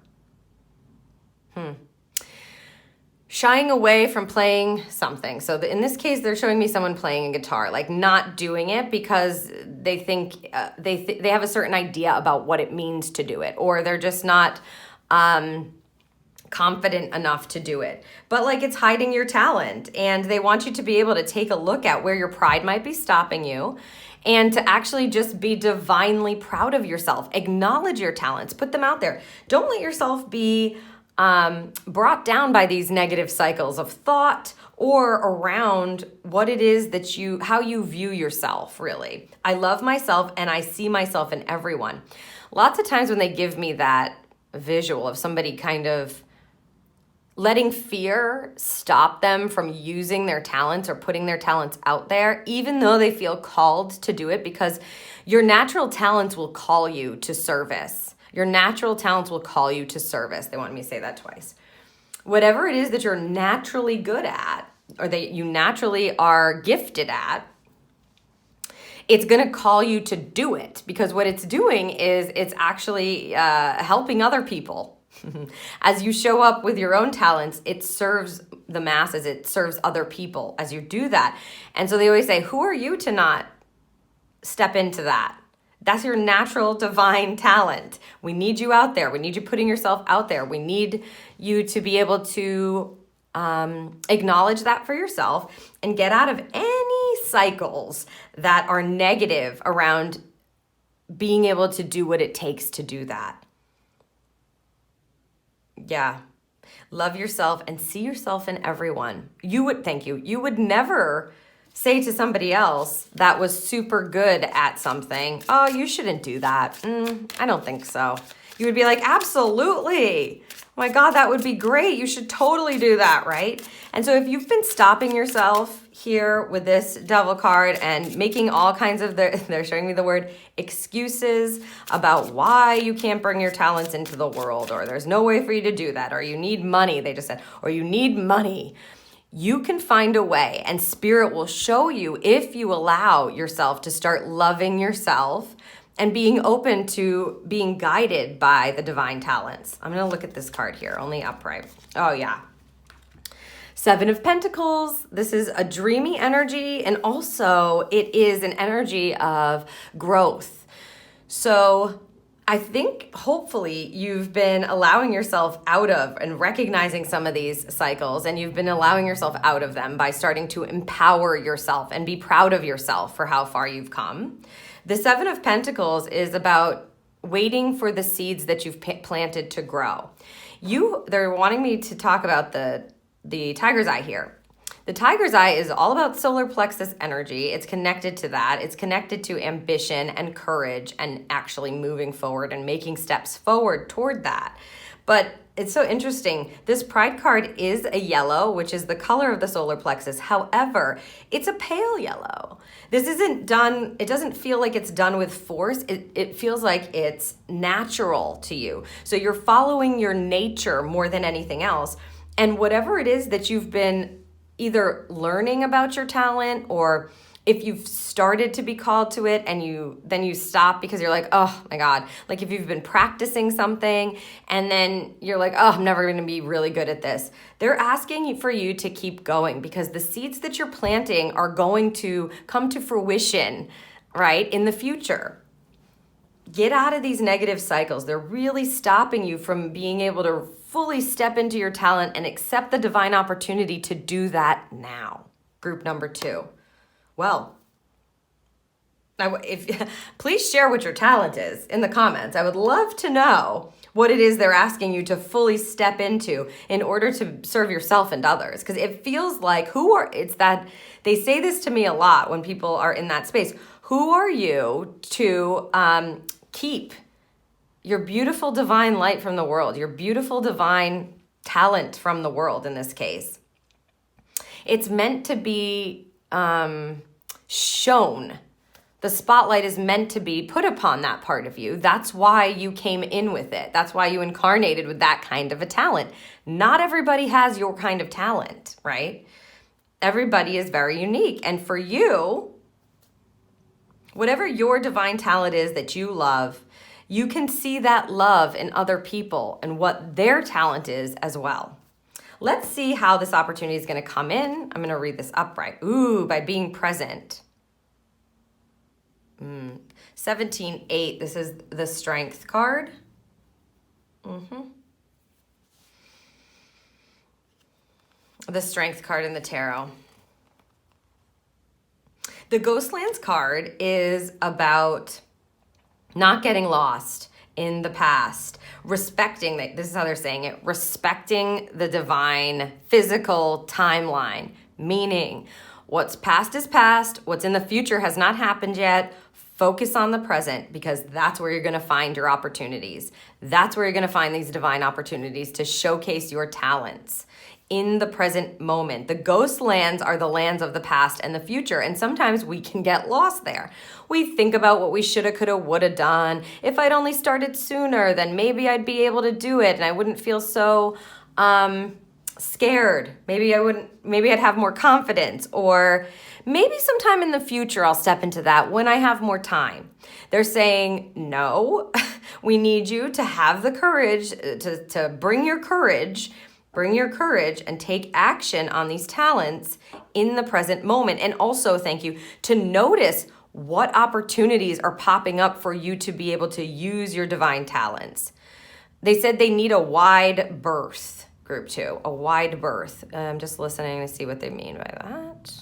Speaker 1: Shying away from playing something. So in this case, they're showing me someone playing a guitar, like not doing it because they think they have a certain idea about what it means to do it, or they're just not confident enough to do it. But like it's hiding your talent, and they want you to be able to take a look at where your pride might be stopping you and to actually just be divinely proud of yourself. Acknowledge your talents, put them out there. Don't let yourself be brought down by these negative cycles of thought or around what it is that how you view yourself, really. I love myself and I see myself in everyone. Lots of times when they give me that visual of somebody kind of letting fear stop them from using their talents or putting their talents out there, even though they feel called to do it, because your natural talents will call you to service. Your natural talents will call you to service. They want me to say that twice. Whatever it is that you're naturally good at, or that you naturally are gifted at, it's going to call you to do it, because what it's doing is it's actually helping other people. As you show up with your own talents, it serves the masses, it serves other people as you do that. And so they always say, who are you to not step into that? That's your natural divine talent. We need you out there. We need you putting yourself out there. We need you to be able to acknowledge that for yourself and get out of any cycles that are negative around being able to do what it takes to do that. Yeah. Love yourself and see yourself in everyone. You would never say to somebody else that was super good at something, oh, you shouldn't do that. I don't think so. You would be like, absolutely. Oh my God, that would be great. You should totally do that, right? And so if you've been stopping yourself here with this Devil card and making all kinds of, they're showing me the word excuses about why you can't bring your talents into the world, or there's no way for you to do that, or you need money, they just said, or you need money. You can find a way, and Spirit will show you if you allow yourself to start loving yourself and being open to being guided by the divine talents. I'm going to look at this card here, only upright. Oh, yeah. Seven of Pentacles. This is a dreamy energy, and also it is an energy of growth. So I think hopefully you've been allowing yourself out of and recognizing some of these cycles, and you've been allowing yourself out of them by starting to empower yourself and be proud of yourself for how far you've come. The Seven of Pentacles is about waiting for the seeds that you've planted to grow. They're wanting me to talk about the tiger's eye here. The tiger's eye is all about solar plexus energy. It's connected to that. It's connected to ambition and courage and actually moving forward and making steps forward toward that. But it's so interesting. This Pride card is a yellow, which is the color of the solar plexus. However, it's a pale yellow. This isn't done, it doesn't feel like it's done with force. It feels like it's natural to you. So you're following your nature more than anything else. And whatever it is that you've been either learning about your talent, or if you've started to be called to it and then you stop because you're like, oh my God, like if you've been practicing something and then you're like, oh, I'm never going to be really good at this. They're asking for you to keep going, because the seeds that you're planting are going to come to fruition, right, in the future. Get out of these negative cycles. They're really stopping you from being able to fully step into your talent and accept the divine opportunity to do that now. Group number 2. Well, please share what your talent is in the comments. I would love to know what it is they're asking you to fully step into in order to serve yourself and others. Because it feels like they say this to me a lot when people are in that space. Who are you to keep your beautiful divine light from the world, your beautiful divine talent from the world in this case? It's meant to be shown. The spotlight is meant to be put upon that part of you. That's why you came in with it. That's why you incarnated with that kind of a talent. Not everybody has your kind of talent, right? Everybody is very unique. And for you, whatever your divine talent is that you love, you can see that love in other people and what their talent is as well. Let's see how this opportunity is going to come in. I'm going to read this upright. Ooh, by being present. 17-8, this is the Strength card. The Strength card in the tarot. The Ghostlands card is about not getting lost in the past, respecting, this is how they're saying it, respecting the divine physical timeline, meaning what's past is past, what's in the future has not happened yet. Focus on the present, because that's where you're going to find your opportunities. That's where you're going to find these divine opportunities to showcase your talents in the present moment. The ghost lands are the lands of the past and the future, and sometimes we can get lost there. We think about what we shoulda, coulda, woulda done. If I'd only started sooner, then maybe I'd be able to do it and I wouldn't feel so scared. Maybe I'd have more confidence, or maybe sometime in the future I'll step into that when I have more time. They're saying, no, we need you to have the courage to bring your courage and take action on these talents in the present moment. And also, thank you, to notice what opportunities are popping up for you to be able to use your divine talents. They said they need a wide berth, group 2, a wide berth. I'm just listening to see what they mean by that.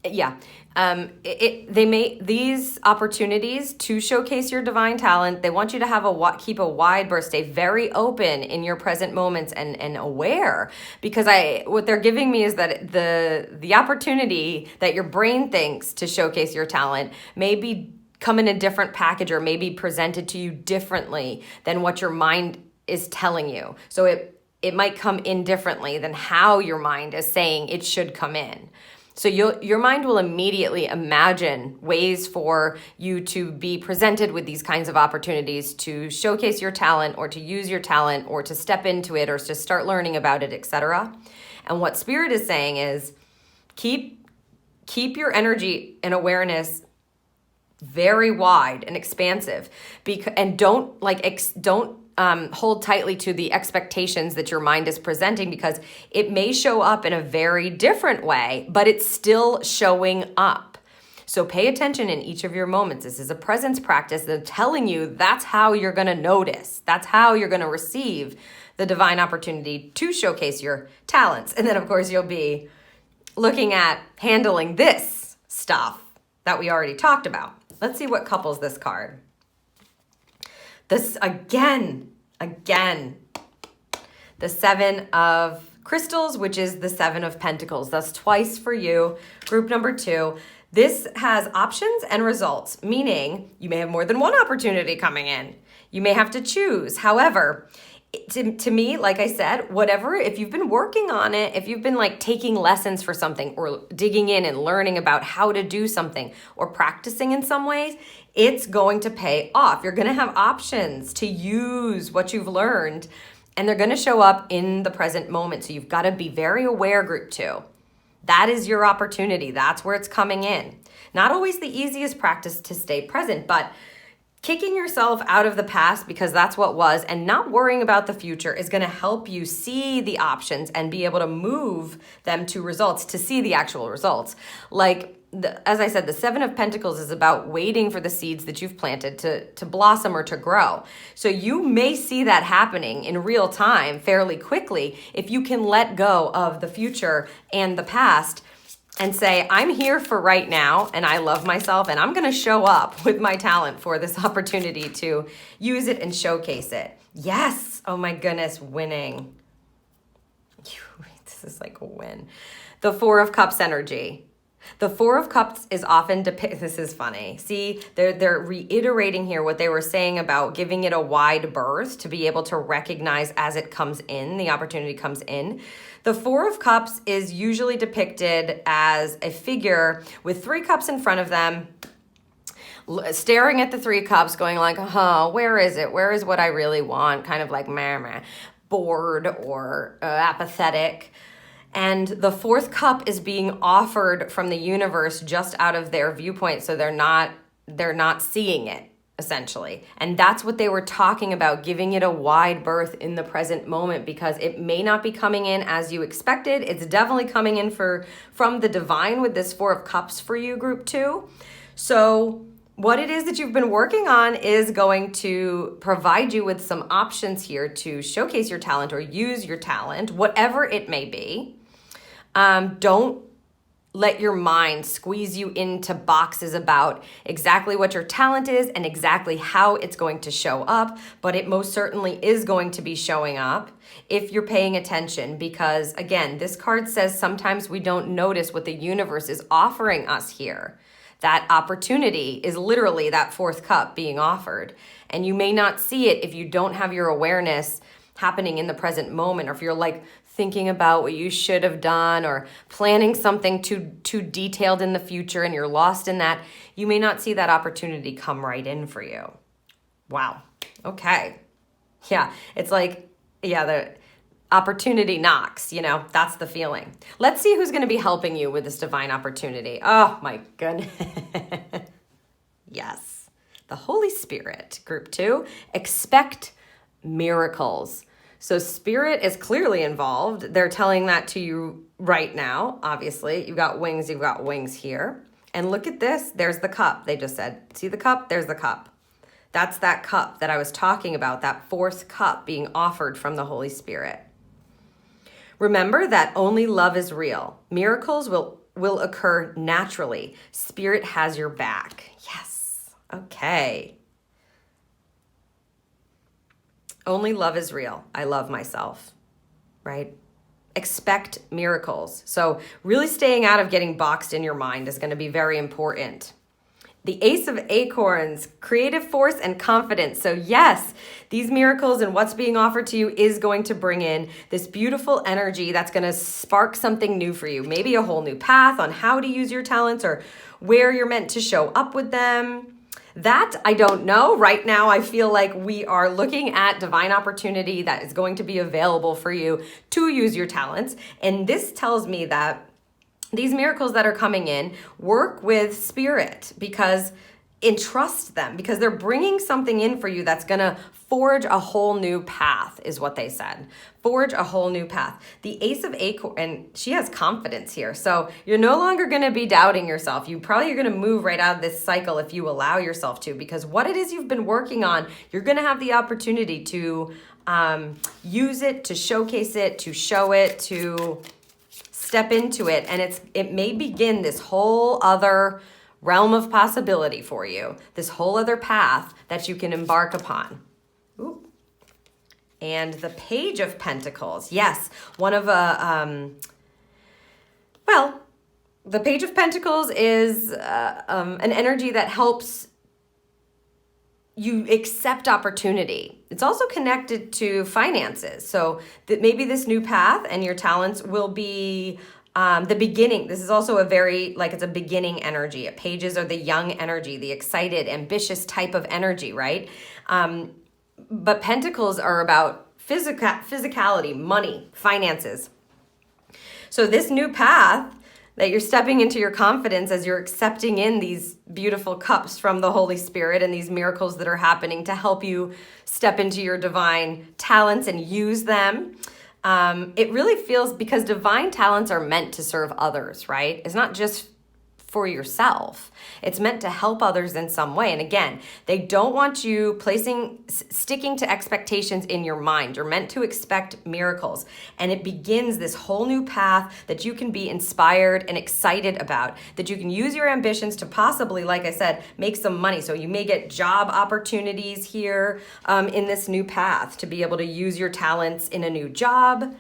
Speaker 1: Yeah, they make these opportunities to showcase your divine talent. They want you to keep a wide berth, stay very open in your present moments and aware, because what they're giving me is that the opportunity that your brain thinks to showcase your talent may come in a different package, or may be presented to you differently than what your mind is telling you. So it might come in differently than how your mind is saying it should come in. So your mind will immediately imagine ways for you to be presented with these kinds of opportunities to showcase your talent, or to use your talent, or to step into it, or to start learning about it, etc. And what Spirit is saying is keep your energy and awareness very wide and expansive, and don't hold tightly to the expectations that your mind is presenting, because it may show up in a very different way, but it's still showing up. So pay attention in each of your moments. This is a presence practice. They're telling you that's how you're going to notice. That's how you're going to receive the divine opportunity to showcase your talents. And then, of course, you'll be looking at handling this stuff that we already talked about. Let's see what couples this card. This again, the 7 of crystals, which is the 7 of pentacles. That's twice for you, group number 2. This has options and results, meaning you may have more than one opportunity coming in. You may have to choose. However, to me, like I said, if you've been working on it, if you've been taking lessons for something, or digging in and learning about how to do something, or practicing in some ways, it's going to pay off. You're going to have options to use what you've learned, and they're going to show up in the present moment. So you've got to be very aware, group 2. That is your opportunity. That's where it's coming in. Not always the easiest practice to stay present, but kicking yourself out of the past because that's what was, and not worrying about the future, is going to help you see the options and be able to move them to results, to see the actual results. As I said, the 7 of Pentacles is about waiting for the seeds that you've planted to blossom or to grow. So you may see that happening in real time fairly quickly if you can let go of the future and the past and say, I'm here for right now, and I love myself, and I'm going to show up with my talent for this opportunity to use it and showcase it. Yes. Oh my goodness, winning. This is like a win. The Four of Cups energy. The Four of Cups is often depicted. This is funny. See, they're reiterating here what they were saying about giving it a wide berth to be able to recognize as it comes in, the opportunity comes in. The Four of Cups is usually depicted as a figure with 3 cups in front of them, staring at the 3 cups, going like, where is it? Where is what I really want? Kind of like meh, bored or apathetic. And the 4th cup is being offered from the universe just out of their viewpoint, so they're not seeing it, essentially. And that's what they were talking about, giving it a wide berth in the present moment, because it may not be coming in as you expected. It's definitely coming in from the divine with this 4 of Cups for you, group 2. So what it is that you've been working on is going to provide you with some options here to showcase your talent or use your talent, whatever it may be. Don't let your mind squeeze you into boxes about exactly what your talent is and exactly how it's going to show up, but it most certainly is going to be showing up if you're paying attention, because again, this card says sometimes we don't notice what the universe is offering us here. That opportunity is literally that 4th cup being offered, and you may not see it if you don't have your awareness happening in the present moment, or if you're like thinking about what you should have done or planning something too detailed in the future and you're lost in that, you may not see that opportunity come right in for you. Wow. Okay. Yeah. It's like, the opportunity knocks, that's the feeling. Let's see who's going to be helping you with this divine opportunity. Oh my goodness. Yes. The Holy Spirit, group 2, expect miracles. So Spirit is clearly involved. They're telling that to you right now, obviously. You've got wings here. And look at this. There's the cup. They just said, see the cup? There's the cup. That's that cup that I was talking about, that 4th cup being offered from the Holy Spirit. Remember that only love is real. Miracles will occur naturally. Spirit has your back. Yes. Okay. Only love is real. I love myself, right? Expect miracles. So really staying out of getting boxed in your mind is going to be very important. The Ace of Acorns, creative force and confidence. So yes, these miracles and what's being offered to you is going to bring in this beautiful energy that's going to spark something new for you. Maybe a whole new path on how to use your talents or where you're meant to show up with them. That I don't know. Right now, I feel like we are looking at divine opportunity that is going to be available for you to use your talents. And this tells me that these miracles that are coming in, work with Spirit, because entrust them, because they're bringing something in for you that's going to forge a whole new path, is what they said. Forge a whole new path. The Ace of Acorns, and she has confidence here. So you're no longer going to be doubting yourself. You probably are going to move right out of this cycle if you allow yourself to, because what it is you've been working on, you're going to have the opportunity to use it, to showcase it, to show it, to step into it, and it may begin this whole other realm of possibility for you, this whole other path that you can embark upon. Ooh. And the Page of Pentacles, yes, one of the Page of Pentacles is an energy that helps you accept opportunity. It's also connected to finances. So that maybe this new path and your talents will be the beginning. This is also it's a beginning energy. Pages are the young energy, the excited, ambitious type of energy, right? But pentacles are about physicality, money, finances. So this new path that you're stepping into your confidence as you're accepting in these beautiful cups from the Holy Spirit and these miracles that are happening to help you step into your divine talents and use them. It really feels, because divine talents are meant to serve others, right? It's not just for yourself. It's meant to help others in some way. And again, they don't want you sticking to expectations in your mind. You're meant to expect miracles. And it begins this whole new path that you can be inspired and excited about, that you can use your ambitions to possibly, like I said, make some money. So you may get job opportunities here in this new path to be able to use your talents in a new job.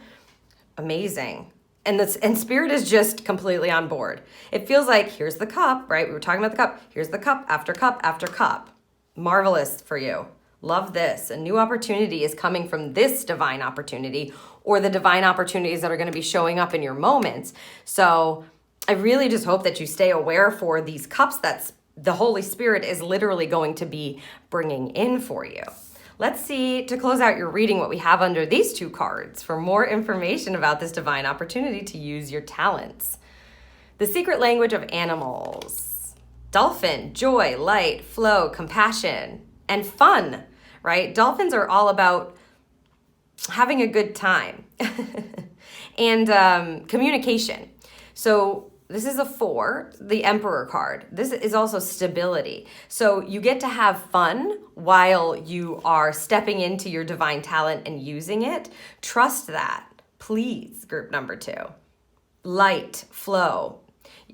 Speaker 1: Amazing. And Spirit is just completely on board. It feels like, here's the cup, right? We were talking about the cup. Here's the cup after cup after cup. Marvelous for you. Love this. A new opportunity is coming from this divine opportunity, or the divine opportunities that are going to be showing up in your moments. So I really just hope that you stay aware for these cups that the Holy Spirit is literally going to be bringing in for you. Let's see, to close out your reading, what we have under these two cards for more information about this divine opportunity to use your talents. The secret language of animals. Dolphin, joy, light, flow, compassion, and fun, right? Dolphins are all about having a good time and communication. So this is a 4, the Emperor card. This is also stability. So you get to have fun while you are stepping into your divine talent and using it. Trust that, please, group number 2. Light, flow.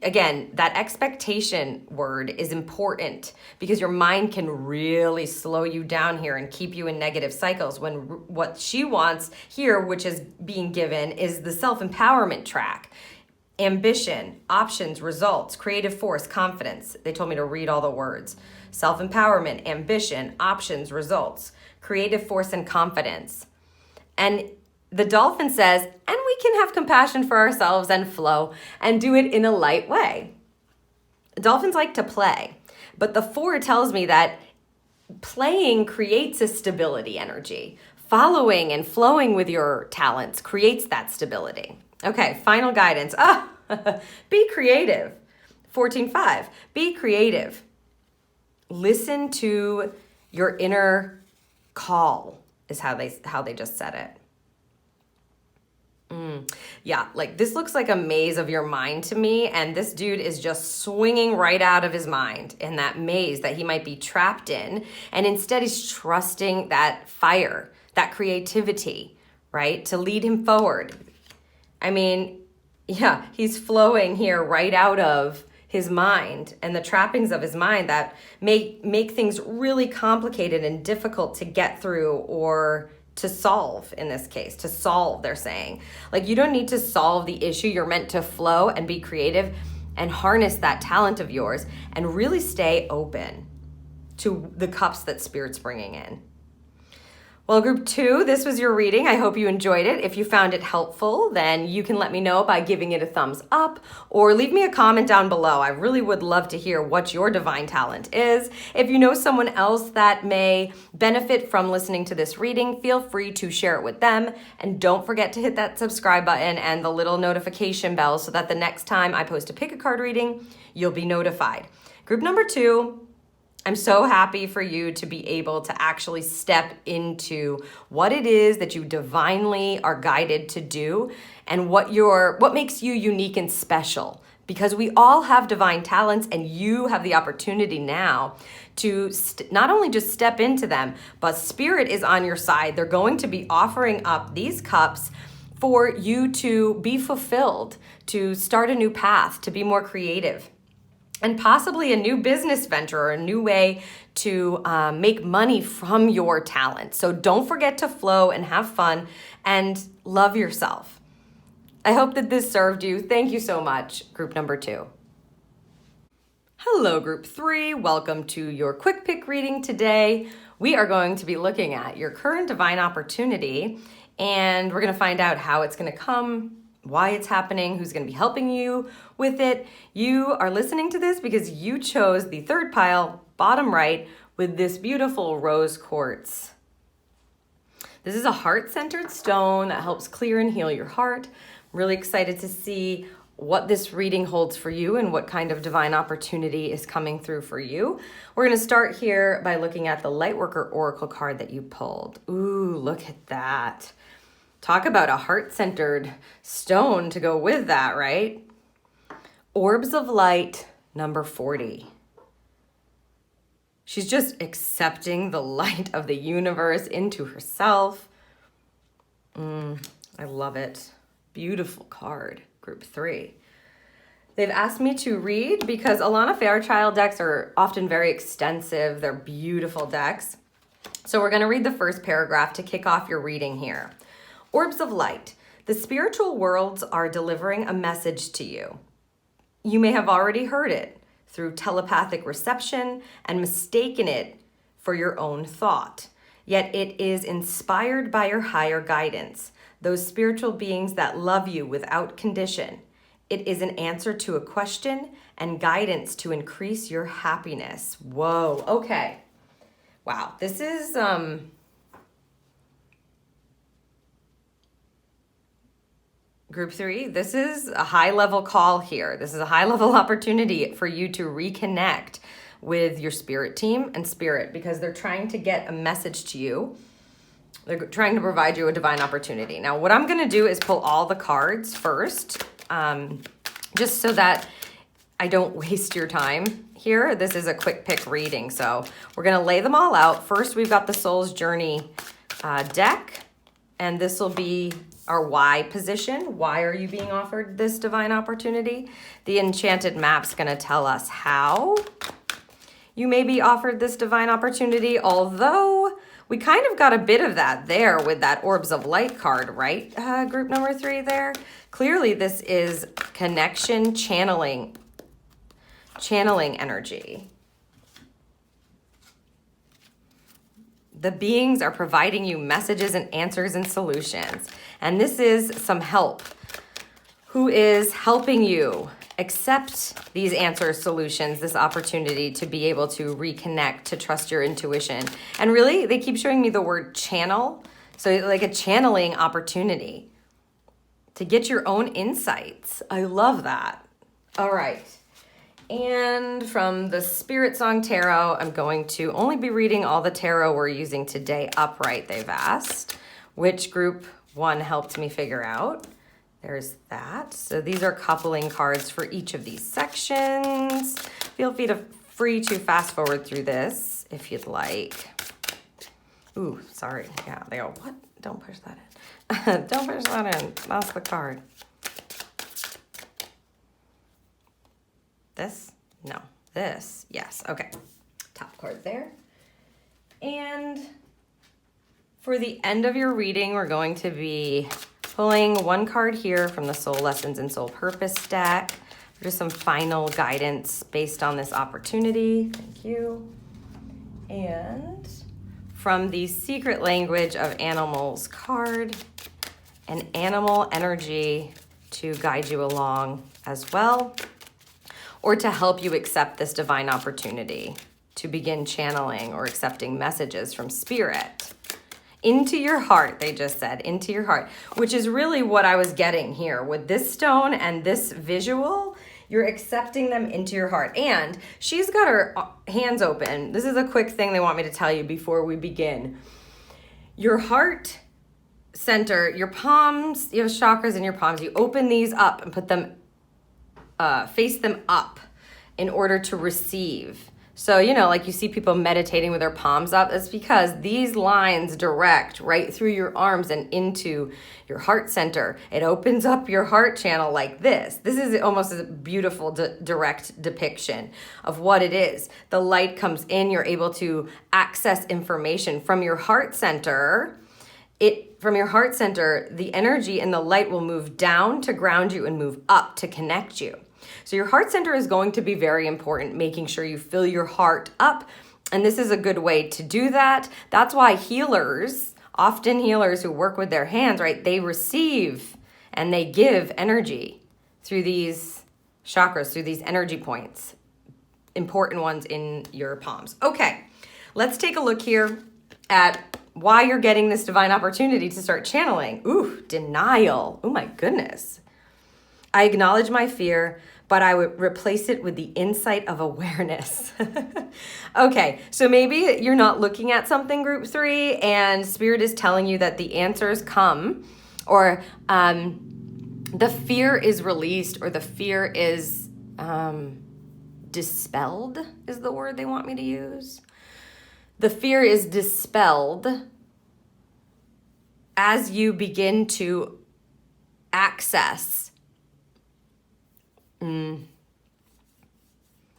Speaker 1: Again, that expectation word is important because your mind can really slow you down here and keep you in negative cycles when what she wants here, which is being given, is the self-empowerment track. Ambition, options, results, creative force, confidence. They told me to read all the words. Self-empowerment, ambition, options, results, creative force, and confidence. And the dolphin says, and we can have compassion for ourselves and flow and do it in a light way. Dolphins like to play, but the 4 tells me that playing creates a stability energy. Following and flowing with your talents creates that stability. Okay, final guidance. Be creative. 14.5. Be creative. Listen to your inner call is how they just said it. Yeah, like this looks like a maze of your mind to me, and this dude is just swinging right out of his mind in that maze that he might be trapped in, and instead he's trusting that fire, that creativity, right, to lead him forward. I mean, yeah, he's flowing here right out of his mind and the trappings of his mind that make things really complicated and difficult to get through or to solve in this case. To solve, they're saying. Like, you don't need to solve the issue. You're meant to flow and be creative and harness that talent of yours and really stay open to the cups that Spirit's bringing in. Well, group 2, this was your reading. I hope you enjoyed it. If you found it helpful, then you can let me know by giving it a thumbs up or leave me a comment down below. I really would love to hear what your divine talent is. If you know someone else that may benefit from listening to this reading, feel free to share it with them. And don't forget to hit that subscribe button and the little notification bell so that the next time I post a pick a card reading, you'll be notified. Group number 2, I'm so happy for you to be able to actually step into what it is that you divinely are guided to do and what makes you unique and special. Because we all have divine talents and you have the opportunity now to not only just step into them, but Spirit is on your side. They're going to be offering up these cups for you to be fulfilled, to start a new path, to be more creative. And possibly a new business venture or a new way to make money from your talent. So don't forget to flow and have fun and love yourself. I hope that this served you. Thank you so much, group number 2. Hello, group 3. Welcome to your quick pick reading today. We are going to be looking at your current divine opportunity, and we're going to find out how it's going to come, why it's happening, who's going to be helping you with it. You are listening to this because you chose the 3rd pile, bottom right, with this beautiful rose quartz. This is a heart-centered stone that helps clear and heal your heart. I'm really excited to see what this reading holds for you and what kind of divine opportunity is coming through for you. We're going to start here by looking at the Lightworker Oracle card that you pulled. Ooh, look at that. Talk about a heart-centered stone to go with that, right? Orbs of light, number 40. She's just accepting the light of the universe into herself. I love it. Beautiful card, group 3. They've asked me to read because Alana Fairchild decks are often very extensive. They're beautiful decks. So we're going to read the first paragraph to kick off your reading here. Orbs of light. The spiritual worlds are delivering a message to you. You may have already heard it through telepathic reception and mistaken it for your own thought. Yet it is inspired by your higher guidance, those spiritual beings that love you without condition. It is an answer to a question and guidance to increase your happiness. Whoa, okay. Wow, this is group 3. This is a high-level call here. This is a high-level opportunity for you to reconnect with your spirit team and spirit because they're trying to get a message to you. They're trying to provide you a divine opportunity. Now, what I'm going to do is pull all the cards first, just so that I don't waste your time here. This is a quick pick reading, so we're going to lay them all out. First, we've got the Soul's Journey deck, and this will be our why position. Why are you being offered this divine opportunity? The Enchanted Map's going to tell us how you may be offered this divine opportunity, although we kind of got a bit of that there with that Orbs of Light card, right? Group number 3 there. Clearly, this is connection, channeling energy. The beings are providing you messages and answers and solutions. And this is some help. Who is helping you accept these answers, solutions, this opportunity to be able to reconnect, to trust your intuition. And really, they keep showing me the word channel. So like a channeling opportunity to get your own insights. I love that. All right. And from the Spiritsong Tarot, I'm going to only be reading all the tarot we're using today upright, they've asked, which group 1 helped me figure out. There's that. So these are coupling cards for each of these sections. Feel free to fast forward through this if you'd like. Ooh, sorry. Yeah, they go, what? Don't push that in. Don't push that in. That's the card. This? No. This? Yes. Okay. Top card there. And for the end of your reading, we're going to be pulling 1 card here from the Soul Lessons and Soul Purpose deck. Just some final guidance based on this opportunity. Thank you. And from the Secret Language of Animals card, an animal energy to guide you along as well, or to help you accept this divine opportunity to begin channeling or accepting messages from spirit. Into your heart, they just said, into your heart, which is really what I was getting here. With this stone and this visual, you're accepting them into your heart. And she's got her hands open. This is a quick thing they want me to tell you before we begin. Your heart center, your palms, you have chakras in your palms. You open these up and put them, face them up in order to receive. So, you know, like you see people meditating with their palms up, it's because these lines direct right through your arms and into your heart center. It opens up your heart channel like this. This is almost a beautiful direct depiction of what it is. The light comes in, you're able to access information from your heart center. From your heart center, the energy and the light will move down to ground you and move up to connect you. So your heart center is going to be very important, making sure you fill your heart up. And this is a good way to do that. That's why healers, often healers who work with their hands, right, they receive and they give energy through these chakras, through these energy points, important ones in your palms. Okay, let's take a look here at why you're getting this divine opportunity to start channeling. Ooh, denial. Oh my goodness. I acknowledge my fear, but I would replace it with the insight of awareness. Okay, so maybe you're not looking at something, group 3, and spirit is telling you that the answers come, or the fear is released, or the fear is dispelled is the word they want me to use. The fear is dispelled as you begin to access. I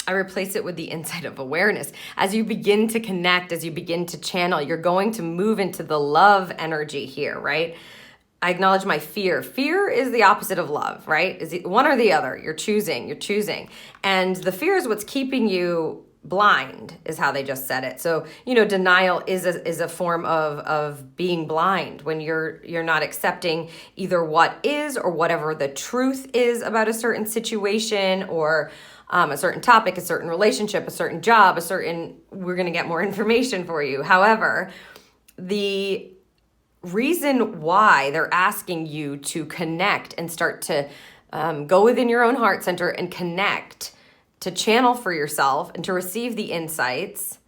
Speaker 1: replace it with the insight of awareness. As you begin to connect, as you begin to channel, you're going to move into the love energy here, right? I acknowledge my fear. Fear is the opposite of love, right? Is it one or the other? You're choosing. And the fear is what's keeping you blind, is how they just said it. So, denial is a form of being blind, when you're not accepting either what is or whatever the truth is about a certain situation, or a certain topic, a certain relationship, a certain job, we're going to get more information for you. However, the reason why they're asking you to connect and start to go within your own heart center and connect, to channel for yourself and to receive the insights,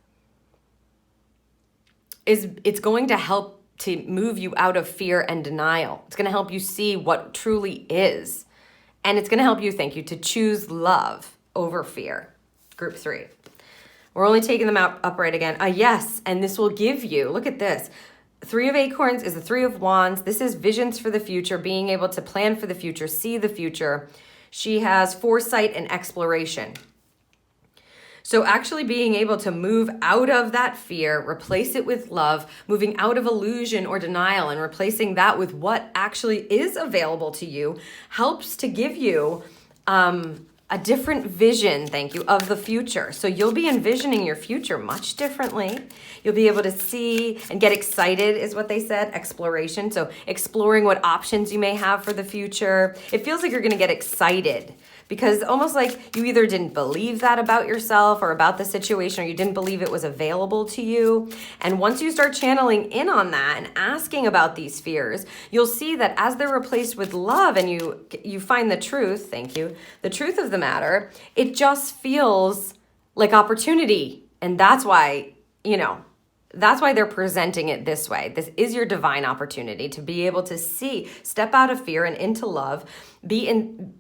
Speaker 1: is it's going to help to move you out of fear and denial. It's going to help you see what truly is. And it's going to help you, to choose love over fear. Group 3. We're only taking them out upright again. Yes, and this will give you, look at this. 3 of Acorns is the 3 of Wands. This is visions for the future, being able to plan for the future, see the future. She has foresight and exploration. So actually being able to move out of that fear, replace it with love, moving out of illusion or denial and replacing that with what actually is available to you, helps to give you a different vision, of the future. So you'll be envisioning your future much differently. You'll be able to see and get excited, is what they said, exploration. So exploring what options you may have for the future. It feels like you're going to get excited, because almost like you either didn't believe that about yourself or about the situation, or you didn't believe it was available to you. And once you start channeling in on that and asking about these fears, you'll see that as they're replaced with love and you find the truth, the truth of the matter, it just feels like opportunity. And that's why, they're presenting it this way. This is your divine opportunity to be able to step out of fear and into love,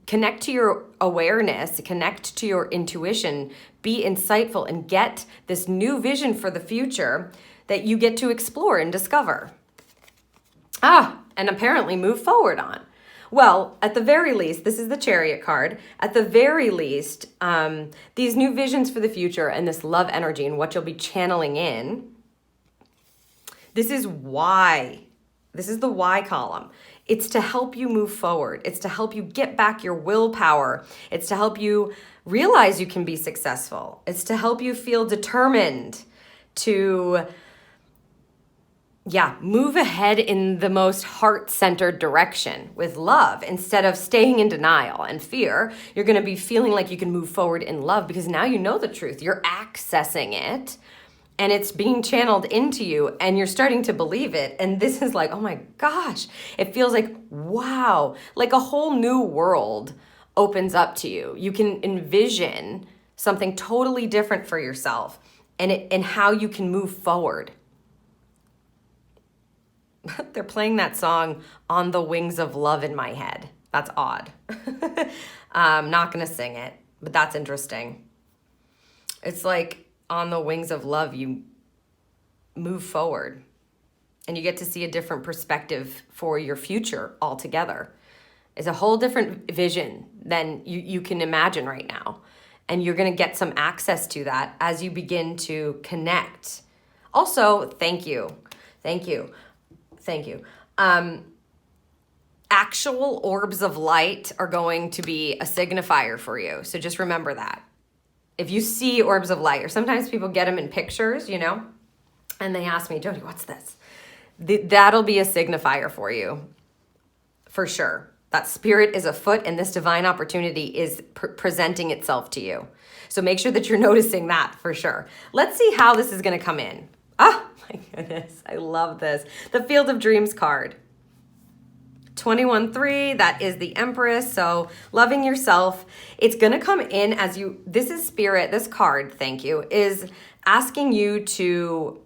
Speaker 1: connect to your awareness, connect to your intuition, be insightful, and get this new vision for the future that you get to explore and discover. And apparently move forward on. Well, at the very least, this is the Chariot card. At the very least, these new visions for the future and this love energy and what you'll be channeling in, this is why. This is the why column. It's to help you move forward. It's to help you get back your willpower. It's to help you realize you can be successful. It's to help you feel determined to move ahead in the most heart-centered direction with love, instead of staying in denial and fear. You're going to be feeling like you can move forward in love, because now you know the truth. You're accessing it, and it's being channeled into you, and you're starting to believe it. And this is like, oh my gosh, it feels like, wow, like a whole new world opens up to you. You can envision something totally different for yourself, and how you can move forward. They're playing that song On the Wings of Love in my head. That's odd. I'm not going to sing it, but that's interesting. It's like on the wings of love, you move forward and you get to see a different perspective for your future altogether. It's a whole different vision than you can imagine right now. And you're going to get some access to that as you begin to connect. Also, thank you. Actual orbs of light are going to be a signifier for you. So just remember that. If you see orbs of light, or sometimes people get them in pictures, and they ask me, Jody, what's this? That'll be a signifier for you, for sure. That spirit is afoot, and this divine opportunity is presenting itself to you. So make sure that you're noticing that for sure. Let's see how this is going to come in. Oh my goodness, I love this. The Field of Dreams card. 21-3, that is the Empress. So loving yourself. It's going to come in as this is Spirit, this card, is asking you to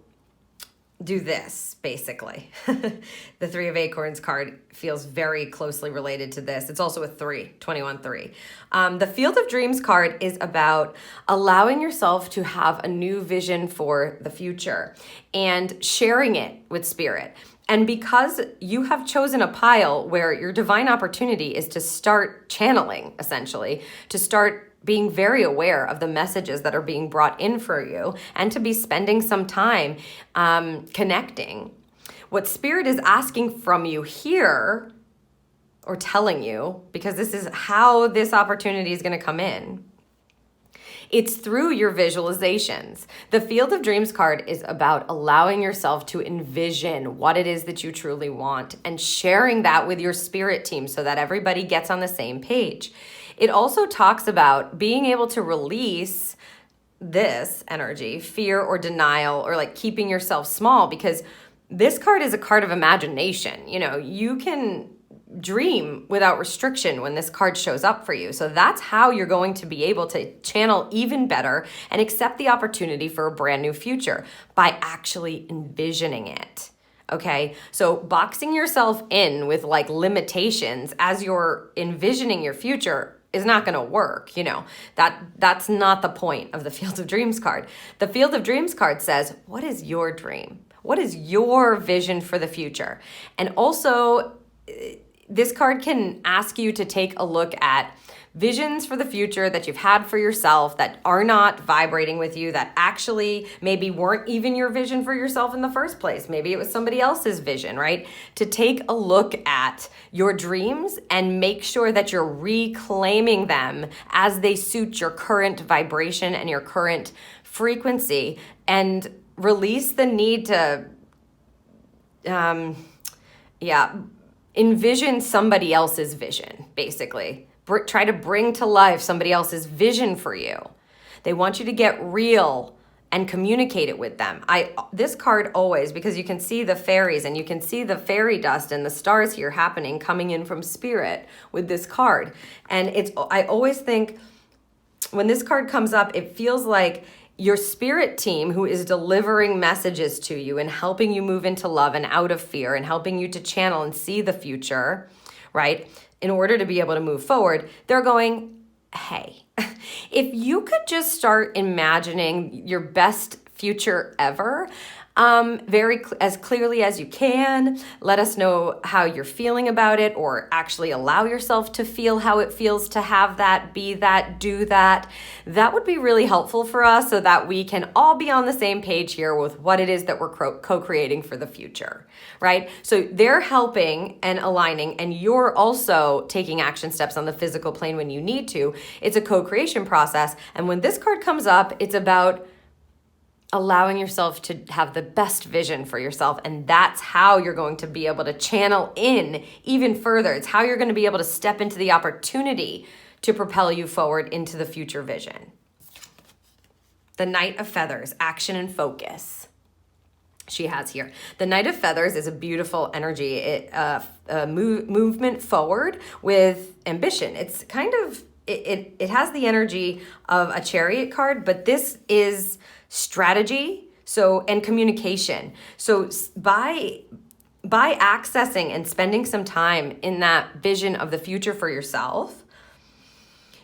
Speaker 1: do this, basically. The Three of Acorns card feels very closely related to this. It's also a 3, 21-3. The Field of Dreams card is about allowing yourself to have a new vision for the future and sharing it with spirit. And because you have chosen a pile where your divine opportunity is to start channeling, essentially, to start being very aware of the messages that are being brought in for you and to be spending some time connecting. What Spirit is asking from you here, or telling you, because this is how this opportunity is going to come in, it's through your visualizations. The Field of Dreams card is about allowing yourself to envision what it is that you truly want and sharing that with your spirit team so that everybody gets on the same page. It also talks about being able to release this energy, fear or denial, or like keeping yourself small, because this card is a card of imagination. You know, you can dream without restriction when this card shows up for you. So that's how you're going to be able to channel even better and accept the opportunity for a brand new future by actually envisioning it. Okay, so boxing yourself in with like limitations as you're envisioning your future is not going to work. You know, that's not the point of the Field of Dreams card. The Field of Dreams card says, what is your dream? What is your vision for the future? And also, this card can ask you to take a look at visions for the future that you've had for yourself that are not vibrating with you, that actually maybe weren't even your vision for yourself in the first place. Maybe it was somebody else's vision, right? To take a look at your dreams and make sure that you're reclaiming them as they suit your current vibration and your current frequency, and release the need to, envision somebody else's vision, basically. Try to bring to life somebody else's vision for you. They want you to get real and communicate it with them. This card always, because you can see the fairies and you can see the fairy dust and the stars here happening, coming in from spirit with this card. And I always think when this card comes up, it feels like your spirit team who is delivering messages to you and helping you move into love and out of fear and helping you to channel and see the future, right? In order to be able to move forward, they're going, hey, if you could just start imagining your best future ever, as clearly as you can, let us know how you're feeling about it, or actually allow yourself to feel how it feels to have that, be that, do that. That would be really helpful for us so that we can all be on the same page here with what it is that we're co-creating for the future, right? So they're helping and aligning, and you're also taking action steps on the physical plane when you need to. It's a co-creation process. And when this card comes up, it's about allowing yourself to have the best vision for yourself. And that's how you're going to be able to channel in even further. It's how you're going to be able to step into the opportunity to propel you forward into the future vision. The Knight of Feathers, action and focus. She has here. The Knight of Feathers is a beautiful energy. Movement forward with ambition. It's kind of, it has the energy of a Chariot card, but this is strategy, and communication. So by accessing and spending some time in that vision of the future for yourself,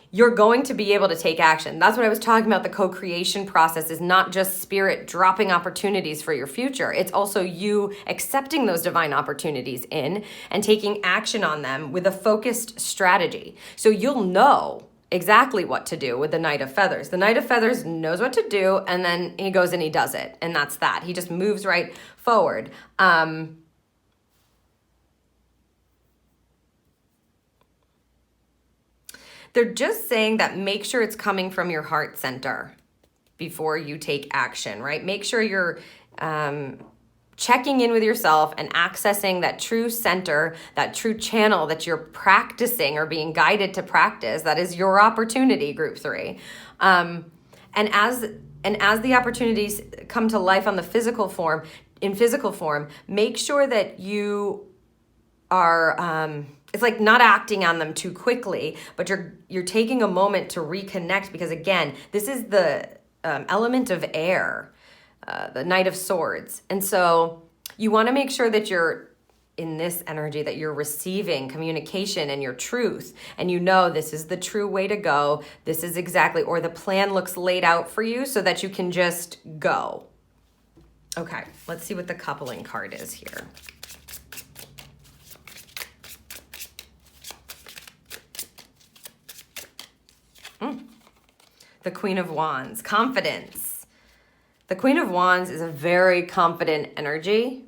Speaker 1: you're going to be able to take action. That's what I was talking about. The co-creation process is not just spirit dropping opportunities for your future. It's also you accepting those divine opportunities in and taking action on them with a focused strategy. So you'll know exactly what to do with the Knight of Feathers. The Knight of Feathers knows what to do, and then he goes and he does it. And that's that. He just moves right forward. They're just saying that make sure it's coming from your heart center before you take action, right? Make sure you're checking in with yourself and accessing that true center, that true channel that you're practicing or being guided to practice. That is your opportunity, group 3. And as the opportunities come to life in physical form, make sure that you are, it's like not acting on them too quickly, but you're taking a moment to reconnect, because again, this is the element of air. the Knight of Swords. And so you want to make sure that you're in this energy, that you're receiving communication and your truth, and you know this is the true way to go. This is exactly, or the plan looks laid out for you so that you can just go. Okay, let's see what the coupling card is here. The Queen of Wands, confidence. The Queen of Wands is a very confident energy.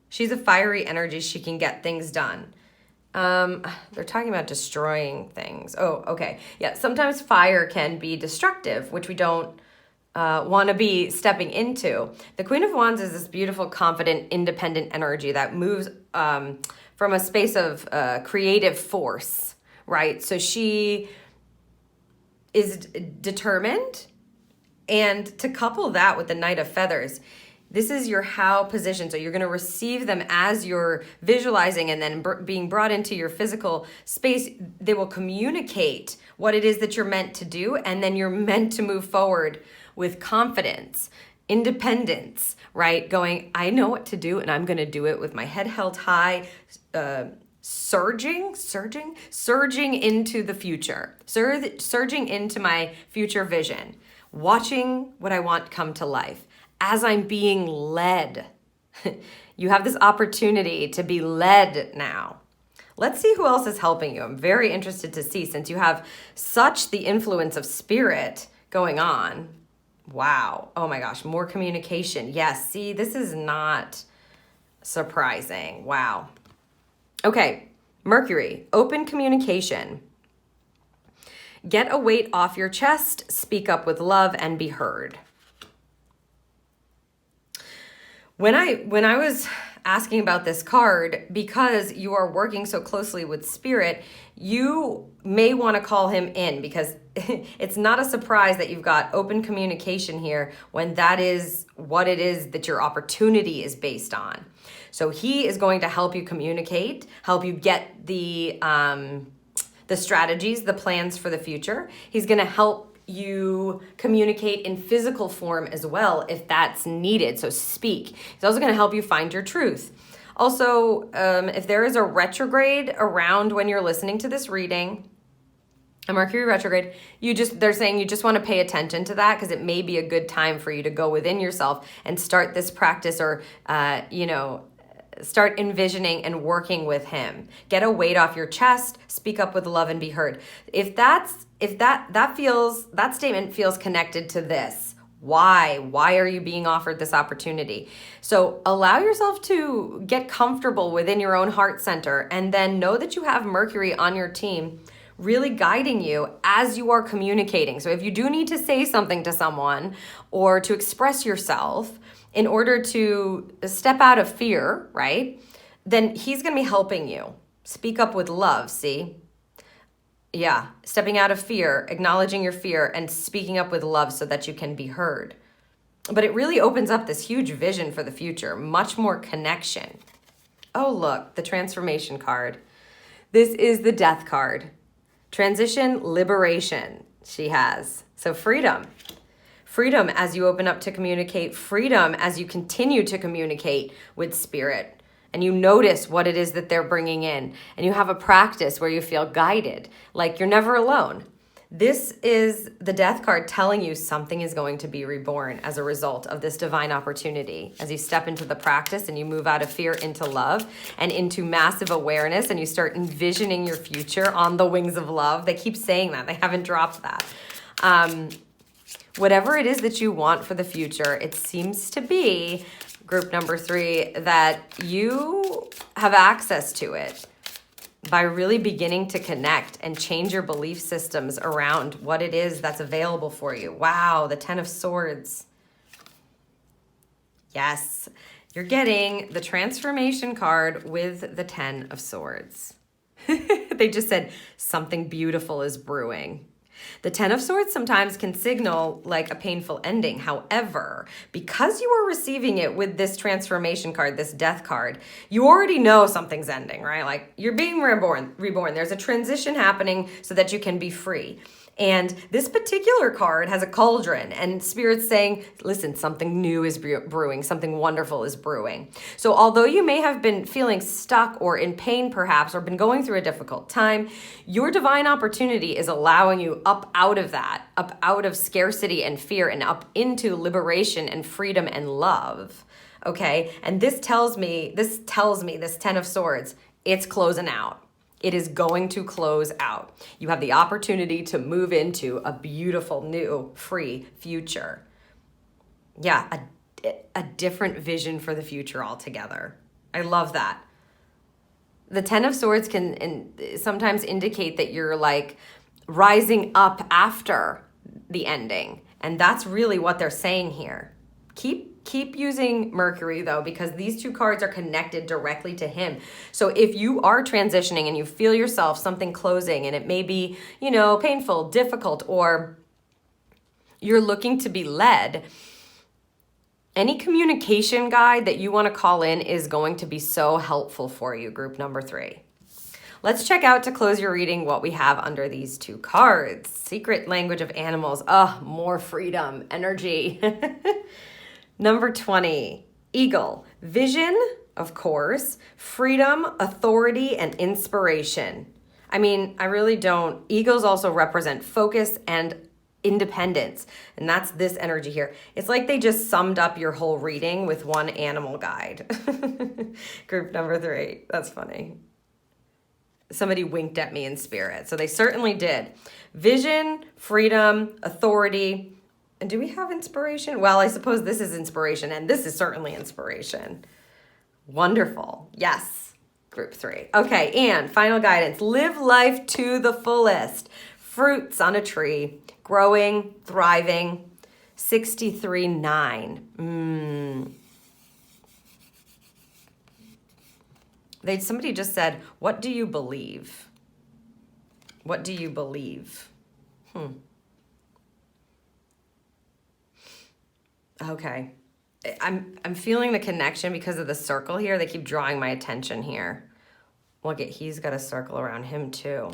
Speaker 1: She's a fiery energy. She can get things done. They're talking about destroying things. Oh, okay. Yeah, sometimes fire can be destructive, which we don't want to be stepping into. The Queen of Wands is this beautiful, confident, independent energy that moves from a space of creative force, right? So she is determined. And to couple that with the Knight of Feathers, this is your how position. So you're going to receive them as you're visualizing, and then being brought into your physical space. They will communicate what it is that you're meant to do. And then you're meant to move forward with confidence, independence, right? Going, I know what to do, and I'm going to do it with my head held high, surging into the future, surging into my future vision, watching what I want come to life as I'm being led. You have this opportunity to be led now. Let's see who else is helping you. I'm very interested to see, since you have such the influence of spirit going on. Wow. Oh my gosh. More communication. Yes. See, this is not surprising. Wow. Okay. Mercury, open communication. Get a weight off your chest. Speak up with love and be heard. When I was asking about this card, because you are working so closely with spirit, you may want to call him in, because it's not a surprise that you've got open communication here when that is what it is that your opportunity is based on. So he is going to help you communicate, help you get the strategies, the plans for the future. He's going to help you communicate in physical form as well if that's needed. So speak. He's also going to help you find your truth. Also, if there is a retrograde around when you're listening to this reading, a Mercury retrograde, they're saying you just want to pay attention to that, because it may be a good time for you to go within yourself and start this practice, or start envisioning and working with him. Get a weight off your chest, speak up with love and be heard. If that statement feels connected to this, why are you being offered this opportunity? So allow yourself to get comfortable within your own heart center, and then know that you have Mercury on your team really guiding you as you are communicating. So if you do need to say something to someone or to express yourself in order to step out of fear, right? Then he's going to be helping you. Speak up with love, see? Yeah, stepping out of fear, acknowledging your fear, and speaking up with love so that you can be heard. But it really opens up this huge vision for the future, much more connection. Oh, look, the transformation card. This is the death card. Transition, liberation, she has. So freedom. Freedom as you open up to communicate. Freedom as you continue to communicate with spirit. And you notice what it is that they're bringing in. And you have a practice where you feel guided, like you're never alone. This is the death card telling you something is going to be reborn as a result of this divine opportunity. As you step into the practice and you move out of fear into love and into massive awareness, and you start envisioning your future on the wings of love. They keep saying that. They haven't dropped that. Whatever it is that you want for the future, it seems to be, group number 3, that you have access to it by really beginning to connect and change your belief systems around what it is that's available for you. Wow, the 10 of Swords. Yes, you're getting the transformation card with the 10 of Swords. They just said something beautiful is brewing. The 10 of Swords sometimes can signal like a painful ending. However, because you are receiving it with this transformation card, this death card, you already know something's ending, right? Like you're being reborn. There's a transition happening so that you can be free. And this particular card has a cauldron, and Spirit's saying, listen, something new is brewing, something wonderful is brewing. So although you may have been feeling stuck or in pain perhaps, or been going through a difficult time, your divine opportunity is allowing you up out of that, up out of scarcity and fear, and up into liberation and freedom and love. Okay? And this tells me, this 10 of Swords, it's closing out. It is going to close out. You have the opportunity to move into a beautiful, new, free future. Yeah, a different vision for the future altogether. I love that. The 10 of Swords can sometimes indicate that you're like rising up after the ending. And that's really what they're saying here. Keep using Mercury though, because these two cards are connected directly to him. So if you are transitioning and you feel yourself something closing, and it may be, painful, difficult, or you're looking to be led, any communication guide that you want to call in is going to be so helpful for you, group number 3. Let's check out, to close your reading, what we have under these two cards. Secret language of animals. More freedom, energy. Number 20, Eagle. Vision, of course, freedom, authority, and inspiration. I mean, I really don't. Eagles also represent focus and independence, and that's this energy here. It's like they just summed up your whole reading with one animal guide. Group number 3. That's funny. Somebody winked at me in spirit, so they certainly did. Vision, freedom, authority. And do we have inspiration? Well, I suppose this is inspiration, and this is certainly inspiration. Wonderful. Yes, group 3. Okay, and final guidance. Live life to the fullest. Fruits on a tree, growing, thriving. 63-9. Somebody just said, what do you believe? What do you believe? Okay. I'm feeling the connection because of the circle here. They keep drawing my attention here. Look at, he's got a circle around him too.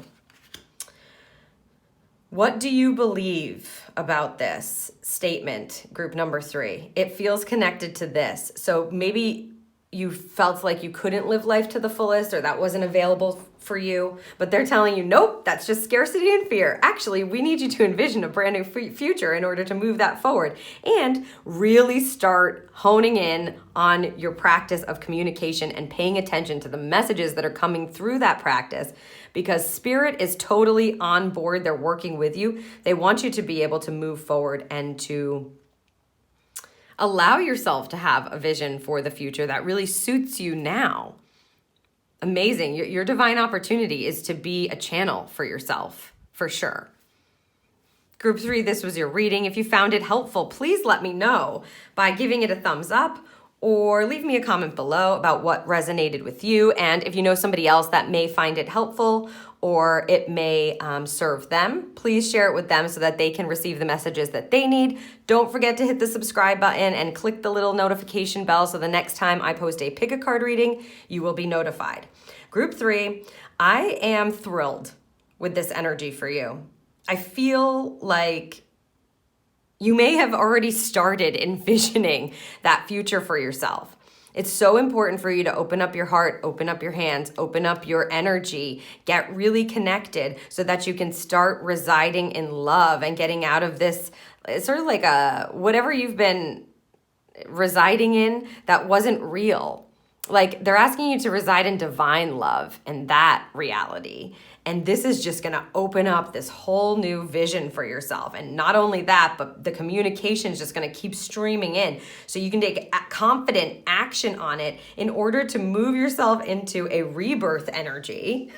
Speaker 1: What do you believe about this statement, group number 3? It feels connected to this. So maybe you felt like you couldn't live life to the fullest, or that wasn't available for you, but they're telling you, nope, that's just scarcity and fear. Actually, we need you to envision a brand new future in order to move that forward, and really start honing in on your practice of communication and paying attention to the messages that are coming through that practice, because Spirit is totally on board. They're working with you. They want you to be able to move forward and to allow yourself to have a vision for the future that really suits you now. Amazing. Your divine opportunity is to be a channel for yourself, for sure. Group 3, this was your reading. If you found it helpful, please let me know by giving it a thumbs up, or leave me a comment below about what resonated with you. And if you know somebody else that may find it helpful, or it may serve them, please share it with them so that they can receive the messages that they need. Don't forget to hit the subscribe button and click the little notification bell so the next time I post a pick a card reading, you will be notified. Group 3, I am thrilled with this energy for you. I feel like you may have already started envisioning that future for yourself. It's so important for you to open up your heart, open up your hands, open up your energy, get really connected so that you can start residing in love and getting out of this. It's sort of like whatever you've been residing in that wasn't real. Like, they're asking you to reside in divine love and that reality. And this is just going to open up this whole new vision for yourself. And not only that, but the communication is just going to keep streaming in. So you can take confident action on it in order to move yourself into a rebirth energy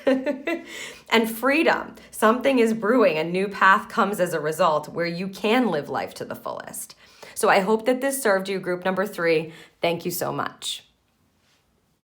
Speaker 1: and freedom. Something is brewing. A new path comes as a result where you can live life to the fullest. So I hope that this served you, group number 3. Thank you so much.